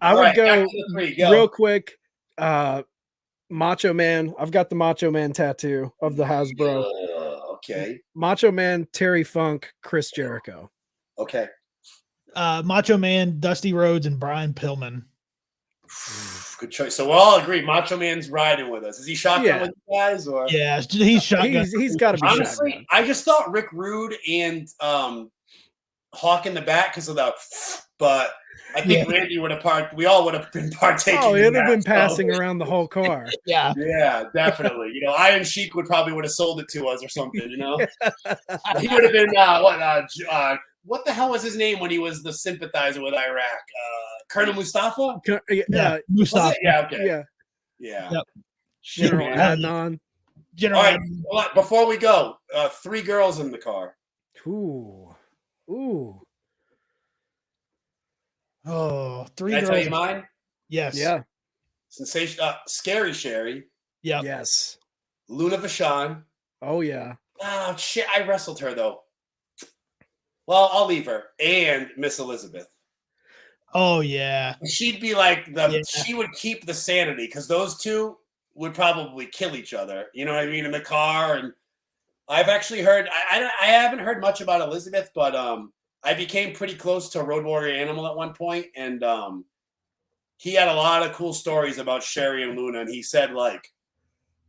C: I would go real quick. Macho Man. I've got the Macho Man tattoo of the Hasbro.
B: Okay.
C: Macho Man, Terry Funk, Chris Jericho.
B: Okay.
A: Macho Man, Dusty Rhodes, and Brian Pillman.
B: Good choice. So we'll all agree Macho Man's riding with us. Is he shotgun with you guys? Or?
A: Yeah, he's shotgun.
C: He's got to be
B: honestly,
C: shotgun.
B: I just thought Rick Rude and Hawk in the back because of the but I think Randy would have we all would have been partaking.
C: Oh, it would have been passing around the whole car.
B: Yeah, definitely. You know, Iron Sheik would have sold it to us or something, you know. He would have been what the hell was his name when he was the sympathizer with Iraq? Colonel Mustafa?
A: Yeah, Mustafa.
B: Yeah, okay.
C: Yeah.
B: Yeah.
A: Yep.
C: General Adnan.
A: General.
B: All right, well, before we go, 3 girls in the car.
C: Ooh.
A: Oh, 3
B: Can I
A: girls.
B: tell you mine?
A: Yes.
C: Yeah.
B: Sensation. Scary Sherry.
A: Yeah.
C: Yes.
B: Luna Vachon.
C: Oh yeah.
B: Oh shit! I wrestled her though. Well, I'll leave her and Miss Elizabeth.
A: Oh yeah.
B: She'd be like she would keep the sanity because those two would probably kill each other. You know what I mean in the car. And I've actually heard. I haven't heard much about Elizabeth, but I became pretty close to Road Warrior Animal at one point, and he had a lot of cool stories about Sherry and Luna, and he said like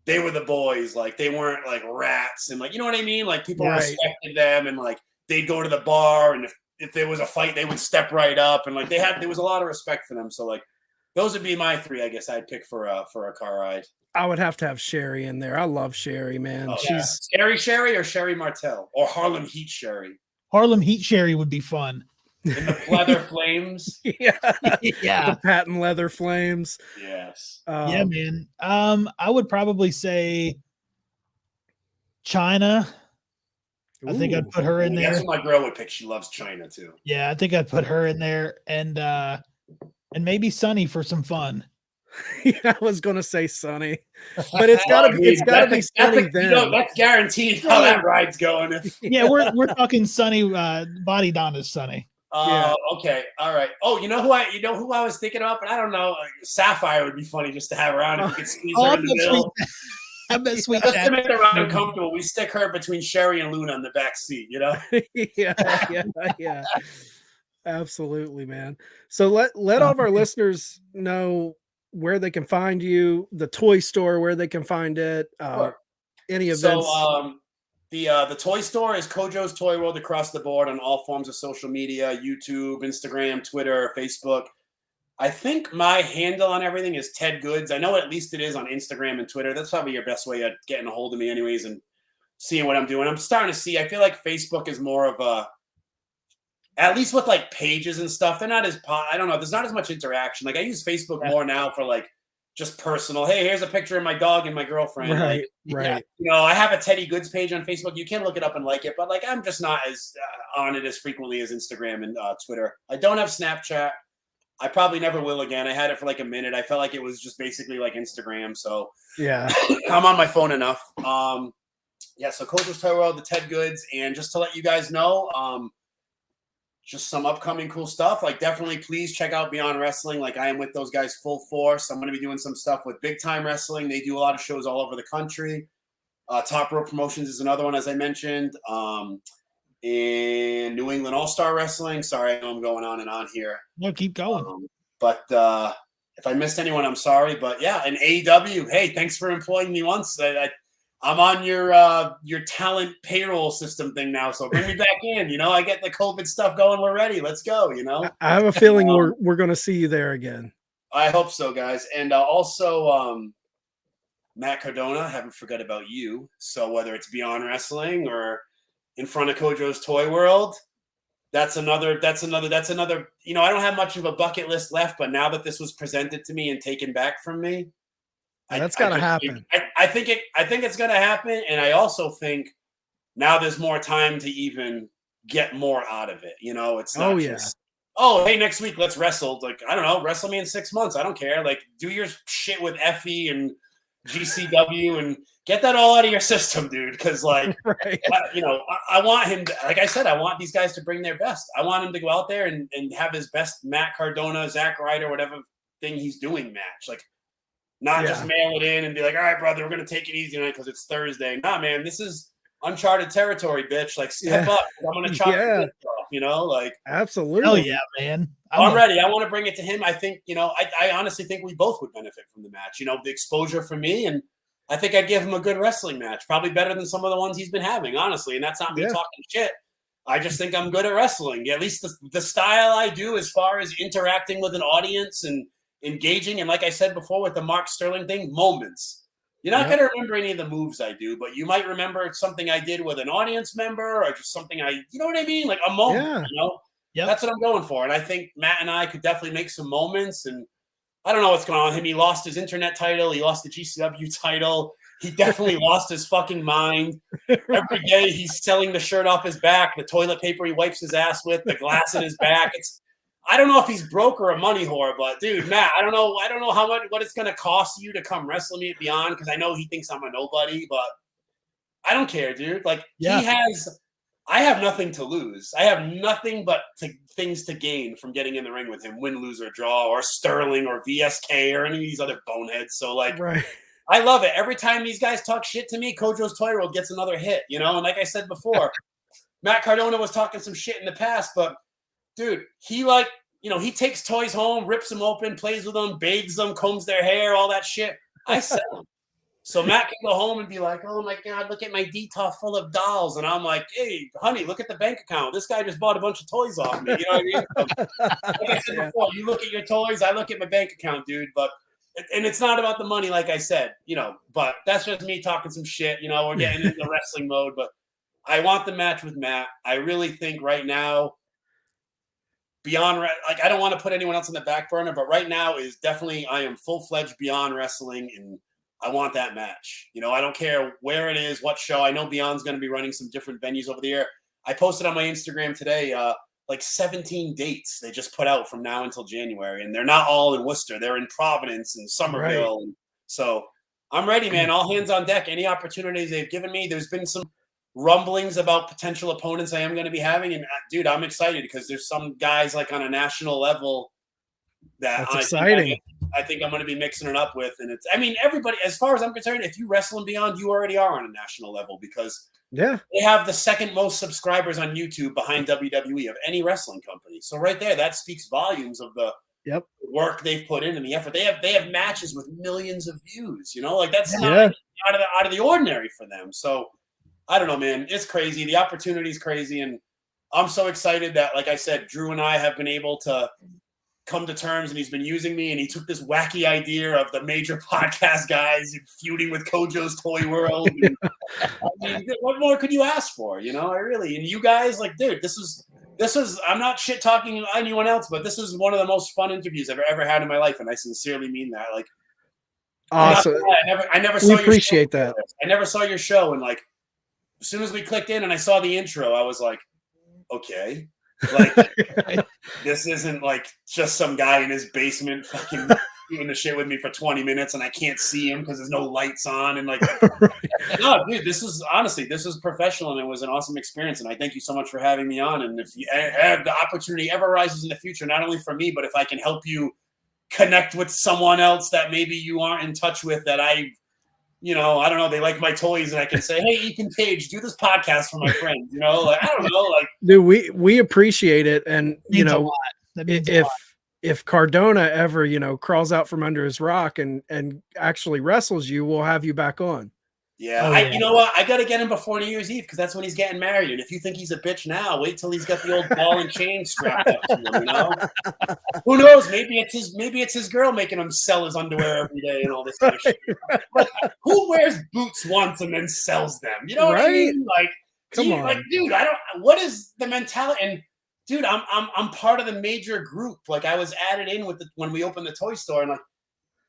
B: they were the boys, like they weren't like rats, and like you know what I mean. Like people respected them, and like they'd go to the bar, and if there was a fight, they would step right up, and like there was a lot of respect for them. So like those would be my 3, I guess I'd pick for a car ride.
C: I would have to have Sherry in there. I love Sherry, man.
B: Oh,
C: She's
B: Scary Sherry or Sherry Martel or Harlem Heat Sherry.
A: Harlem Heat Sherry would be fun.
B: In the leather flames.
C: Yeah.
A: Yeah.
C: The patent leather flames.
B: Yes.
A: Yeah, man. I would probably say China. I think I'd put her in there.
B: That's what my girl would pick. She loves China too.
A: Yeah, I think I'd put her in there and maybe Sunny for some fun.
C: Yeah, I was gonna say Sunny, but it's gotta be Sunny. Then
B: you know, that's guaranteed how that ride's going.
A: Yeah, we're talking Sunny. Body Don is Sunny.
B: Okay, all right. Oh, you know who I was thinking of, but I don't know. Sapphire would be funny just to have around if you could squeeze her in the middle.
A: I bet sweet.
B: Just to make the ride uncomfortable, we stick her between Sherry and Luna in the back seat. You know?
C: yeah. Absolutely, man. So let all of our listeners know where they can find you, the toy store, where they can find it, any events.
B: So the toy store is Kojo's Toy World across the board on all forms of social media, YouTube, Instagram, Twitter, Facebook. I think my handle on everything is Ted Goodz. I know at least it is on Instagram and Twitter. That's probably your best way of getting a hold of me anyways and seeing what I'm doing. I'm starting to see, I feel like Facebook is more of a, at least with like pages and stuff, they're not as, I don't know, there's not as much interaction. Like I use Facebook more now for like just personal. Hey, here's a picture of my dog and my girlfriend.
C: Right.
B: You know, I have a Teddy Goodz page on Facebook. You can look it up and like it, but like I'm just not as on it as frequently as Instagram and Twitter. I don't have Snapchat. I probably never will again. I had it for like a minute. I felt like it was just basically like Instagram. So
C: yeah,
B: I'm on my phone enough. Yeah. So Kojo's Toy World, the Ted Goodz, and just to let you guys know, just some upcoming cool stuff. Like definitely please check out Beyond Wrestling. Like I am with those guys full force. I'm going to be doing some stuff with Big Time Wrestling. They do a lot of shows all over the country. Top Rope Promotions is another one, as I mentioned. In New England All-Star Wrestling. Sorry, I know I'm going on and on here.
A: No, keep going.
B: But if I missed anyone, I'm sorry. But yeah, and AEW, hey, thanks for employing me once. I'm on your talent payroll system thing now, so bring me back in. You know, I get the COVID stuff going. We're ready. Let's go. You know,
C: I have a feeling we're going to see you there again.
B: I hope so, guys. And also, Matt Cardona, haven't forgot about you. So whether it's Beyond Wrestling or in front of Kojo's Toy World, that's another, you know, I don't have much of a bucket list left, but now that this was presented to me and taken back from me,
C: that's got to happen.
B: I think it's going to happen. And I also think now there's more time to even get more out of it. You know, it's not hey, next week, let's wrestle. Like, I don't know, wrestle me in 6 months. I don't care. Like do your shit with Effie and GCW and get that all out of your system, dude. Cause like, you know, I want him to, like I said, I want these guys to bring their best. I want him to go out there and have his best Matt Cardona, Zack Ryder, whatever thing he's doing match. Like not just mail it in and be like, all right, brother, we're going to take it easy tonight because it's Thursday. Nah, man, this is uncharted territory, bitch. Like step up. I'm going to chop your dick off, you know, like
C: absolutely.
A: Hell yeah, man.
B: I'm ready. I want to bring it to him. I think, you know, I honestly think we both would benefit from the match. You know, the exposure for me, and I think I'd give him a good wrestling match, probably better than some of the ones he's been having, honestly. And that's not me talking shit. I just think I'm good at wrestling. At least the style I do as far as interacting with an audience and engaging. And like I said before with the Mark Sterling thing, moments. You're not going to remember any of the moves I do, but you might remember something I did with an audience member or just something you know what I mean? Like a moment, you know? Yep. That's what I'm going for. And I think Matt and I could definitely make some moments. And I don't know what's going on with him. He lost his internet title. He lost the GCW title. He definitely lost his fucking mind. Every day he's selling the shirt off his back, the toilet paper he wipes his ass with, the glass in his back. I don't know if he's broke or a money whore, but dude, Matt, I don't know how much what it's gonna cost you to come wrestle me at Beyond, because I know he thinks I'm a nobody, but I don't care, dude. Like I have nothing to lose. I have nothing but things to gain from getting in the ring with him, win, lose, or draw, or Sterling, or VSK, or any of these other boneheads. So, like, I love it. Every time these guys talk shit to me, Kojo's Toy World gets another hit, you know? And like I said before, Matt Cardona was talking some shit in the past, but, dude, he, like, you know, he takes toys home, rips them open, plays with them, bathes them, combs their hair, all that shit. I sell them. So Matt can go home and be like, oh, my God, look at my detox full of dolls. And I'm like, hey, honey, look at the bank account. This guy just bought a bunch of toys off me. You know what I mean? Like I said before, you look at your toys, I look at my bank account, dude. And it's not about the money, like I said, you know, but that's just me talking some shit. You know, we're getting into wrestling mode. But I want the match with Matt. I really think right now, Beyond, like, I don't want to put anyone else on the back burner, but right now is definitely, I am full-fledged Beyond Wrestling, and I want that match. You know, I don't care where it is, what show. I know Beyond's going to be running some different venues over the year. I posted on my Instagram today, like 17 dates they just put out from now until January, and they're not all in Worcester. They're in Providence and Somerville. And so I'm ready, man. All hands on deck. Any opportunities they've given me. There's been some rumblings about potential opponents I am going to be having, and dude, I'm excited because there's some guys like on a national level that
C: that's exciting.
B: I think I'm going to be mixing it up with. And it's, I mean, everybody, as far as I'm concerned, if you wrestle in Beyond, you already are on a national level, because they have the second most subscribers on YouTube behind WWE of any wrestling company. So right there, that speaks volumes of the work they've put in and the effort. They have matches with millions of views, you know, like that's not out of the ordinary for them. So I don't know, man. It's crazy. The opportunity is crazy. And I'm so excited that, like I said, Drew and I have been able to come to terms, and he's been using me, and he took this wacky idea of the major podcast guys feuding with Kojo's Toy World. And, I mean, what more could you ask for? You know, and you guys, like, dude, this was, I'm not shit talking anyone else, but this is one of the most fun interviews I've ever had in my life. And I sincerely mean that. Like,
C: awesome.
B: I never saw
C: appreciate that.
B: I never saw your show. And like, as soon as we clicked in and I saw the intro, I was like, okay, like this isn't like just some guy in his basement fucking doing the shit with me for 20 minutes and I can't see him because there's no lights on. And like, no, dude, this is professional, and it was an awesome experience. And I thank you so much for having me on. And if you have the opportunity ever arises in the future, not only for me, but if I can help you connect with someone else that maybe you aren't in touch with, that you know, I don't know, they like my toys, and I can say, hey, Ethan Page, do this podcast for my friends, you know, like, I don't know, like,
C: dude, we appreciate it. And you know, if Cardona ever, you know, crawls out from under his rock and actually wrestles you, we'll have you back on.
B: Yeah, you know what? I got to get him before New Year's Eve, because that's when he's getting married. And if you think he's a bitch now, wait till he's got the old ball and chain strapped up to him. You know, who knows? Maybe it's his girl making him sell his underwear every day and all this kind of shit. Like, who wears boots once and then sells them? You know what I mean? Like, come on, like, dude, I don't. What is the mentality? And dude, I'm part of the major group. Like, I was added in with when we opened the toy store, and like,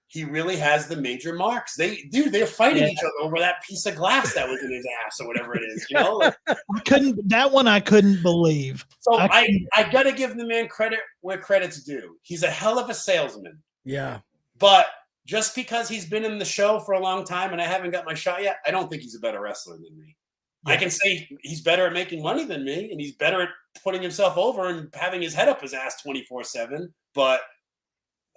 B: he really has the major marks. They're fighting each other over that piece of glass that was in his ass or whatever it is. You know, like,
A: I couldn't believe.
B: So I gotta give the man credit where credit's due. He's a hell of a salesman.
C: Yeah.
B: But just because he's been in the show for a long time and I haven't got my shot yet, I don't think he's a better wrestler than me. Yeah. I can say he's better at making money than me, and he's better at putting himself over and having his head up his ass 24/7. But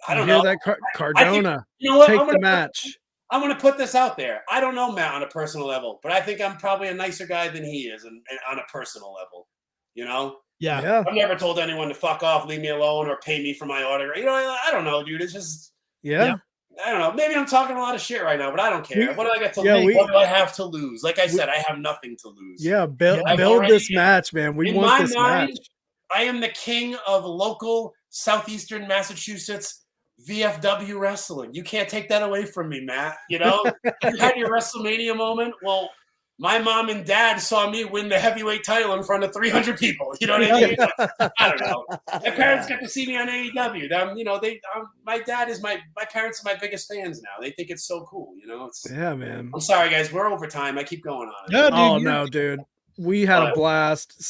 B: I don't know.
C: That Cardona,
B: think, you know what?
C: take the match.
B: I'm going to put this out there. I don't know Matt on a personal level, but I think I'm probably a nicer guy than he is, and on a personal level. You know?
A: Yeah.
B: I've never told anyone to fuck off, leave me alone, or pay me for my autograph. You know, I don't know, dude. It's just I don't know. Maybe I'm talking a lot of shit right now, but I don't care. What do I got to lose? What do I have to lose? Like I said, I have nothing to lose.
C: Yeah, build this match, man. We want this match.
B: I am the king of local southeastern Massachusetts VFW wrestling. You can't take that away from me, Matt. You know, you had your Wrestlemania moment. Well, my mom and dad saw me win the heavyweight title in front of 300 people. You know what I mean? I don't know. My parents got to see me on AEW. You know, my parents are my biggest fans now. They think it's so cool. You know,
C: yeah, man.
B: I'm sorry, guys. We're over time. I keep going on it.
A: No, dude,
C: Oh no, dude. We had a blast.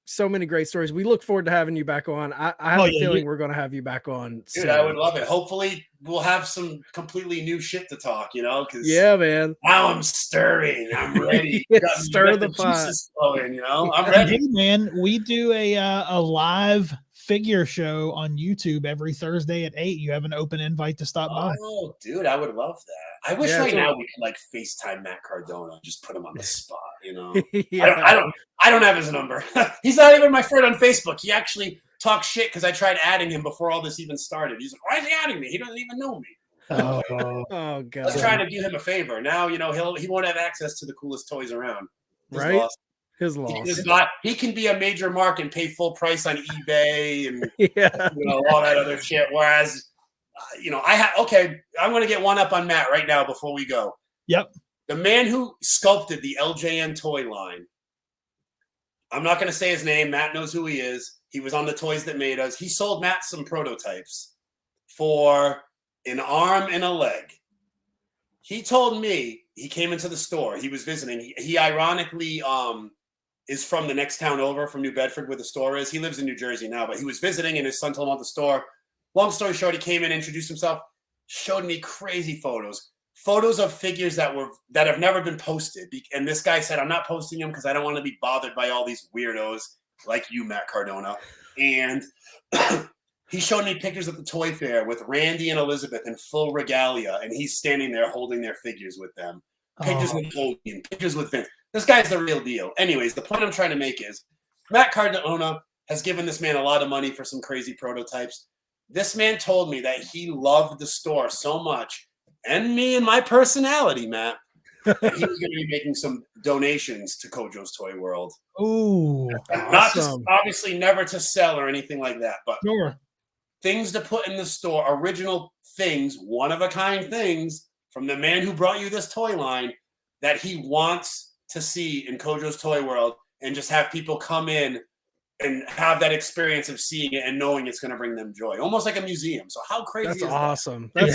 C: So many great stories. We look forward to having you back on. I have a feeling we're going to have you back on soon.
B: Dude, I would love it. Hopefully we'll have some completely new shit to talk, you know, because
C: yeah, man.
B: Now I'm stirring. I'm ready.
C: Stir the pot.
B: Flowing, you know, I'm ready.
A: Hey, man, we do a live figure show on YouTube every Thursday at 8. You have an open invite to stop by.
B: Oh, dude, I would love that. I wish now we could like FaceTime Matt Cardona, just put him on the spot, you know. I don't have his number. He's not even my friend on Facebook. He actually talks shit because I tried adding him before all this even started. He's like, why is he adding me? He doesn't even know me.
C: Oh God.
B: I was trying to do him a favor. Now, you know, he won't have access to the coolest toys around.
C: His loss.
B: He can be a major mark and pay full price on eBay and you know, all that other shit. Whereas, you know, I'm going to get one up on Matt right now before we go.
A: Yep.
B: The man who sculpted the LJN toy line. I'm not going to say his name. Matt knows who he is. He was on the Toys That Made Us. He sold Matt some prototypes for an arm and a leg. He told me he came into the store. He was visiting. He ironically is from the next town over from New Bedford where the store is. He lives in New Jersey now, but he was visiting and his son told him about the store. Long story short, he came in, introduced himself, showed me crazy photos of figures that have never been posted. And this guy said, I'm not posting them because I don't want to be bothered by all these weirdos like you, Matt Cardona. And he showed me pictures at the toy fair with Randy and Elizabeth in full regalia, and he's standing there holding their figures with them. Pictures with Hogan, pictures with Vince. This guy's the real deal. Anyways, the point I'm trying to make is Matt Cardona has given this man a lot of money for some crazy prototypes. This man told me that he loved the store so much, and me and my personality, Matt, that he was going to be making some donations to Kojo's Toy World.
A: Ooh,
B: not just, obviously never to sell or anything like that, but things to put in the store, original things, one-of-a-kind things from the man who brought you this toy line that he wants to see in Kojo's Toy World, and just have people come in and have that experience of seeing it and knowing it's going to bring them joy, almost like a museum. So how crazy is that?
C: Awesome.
A: That's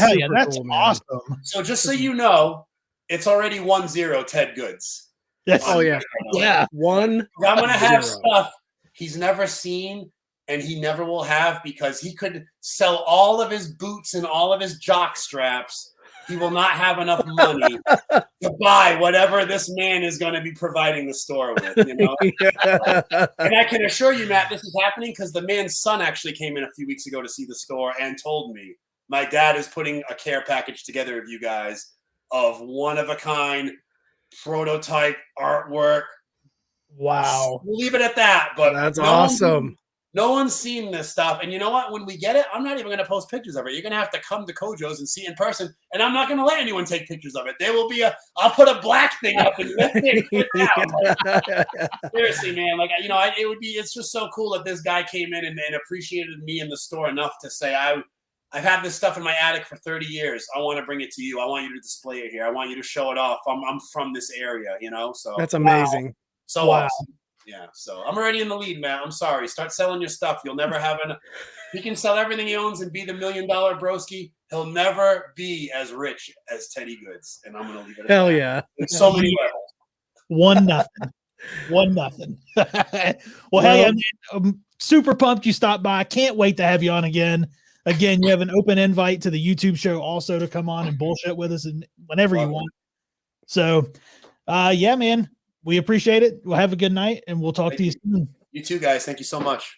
A: cool, awesome.
B: So just so you know, it's already 1-0 Ted Goodz.
A: Yes.
C: Oh yeah. Yeah. 1-0.
B: I'm going to have stuff he's never seen and he never will have, because he could sell all of his boots and all of his jock straps. He will not have enough money to buy whatever this man is going to be providing the store with, you know? And I can assure you, Matt, this is happening because the man's son actually came in a few weeks ago to see the store and told me, my dad is putting a care package together of you guys of one-of-a-kind prototype artwork.
A: Wow.
B: We'll leave it at that. But
C: that's awesome.
B: No one's seen this stuff. And you know what? When we get it, I'm not even going to post pictures of it. You're going to have to come to Kojo's and see it in person. And I'm not going to let anyone take pictures of it. There will be I'll put a black thing up and lift it. Seriously, man. Like, you know, it's just so cool that this guy came in and appreciated me in the store enough to say, I've had this stuff in my attic for 30 years. I want to bring it to you. I want you to display it here. I want you to show it off. I'm from this area, you know? So
C: that's amazing.
B: Wow. So awesome. Yeah, so I'm already in the lead, man. I'm sorry. Start selling your stuff. You'll never have he can sell everything he owns and be the $1 million broski. He'll never be as rich as Teddy Goodz. And I'm going to leave it at that.
C: Hell yeah.
B: In so many levels.
A: 1-0. 1-0. Well, hey, I'm super pumped you stopped by. I can't wait to have you on again. Again, you have an open invite to the YouTube show also to come on and bullshit with us and whenever you want. So, yeah, man. We appreciate it. We'll have a good night, and we'll talk to you soon.
B: You too, guys. Thank you so much.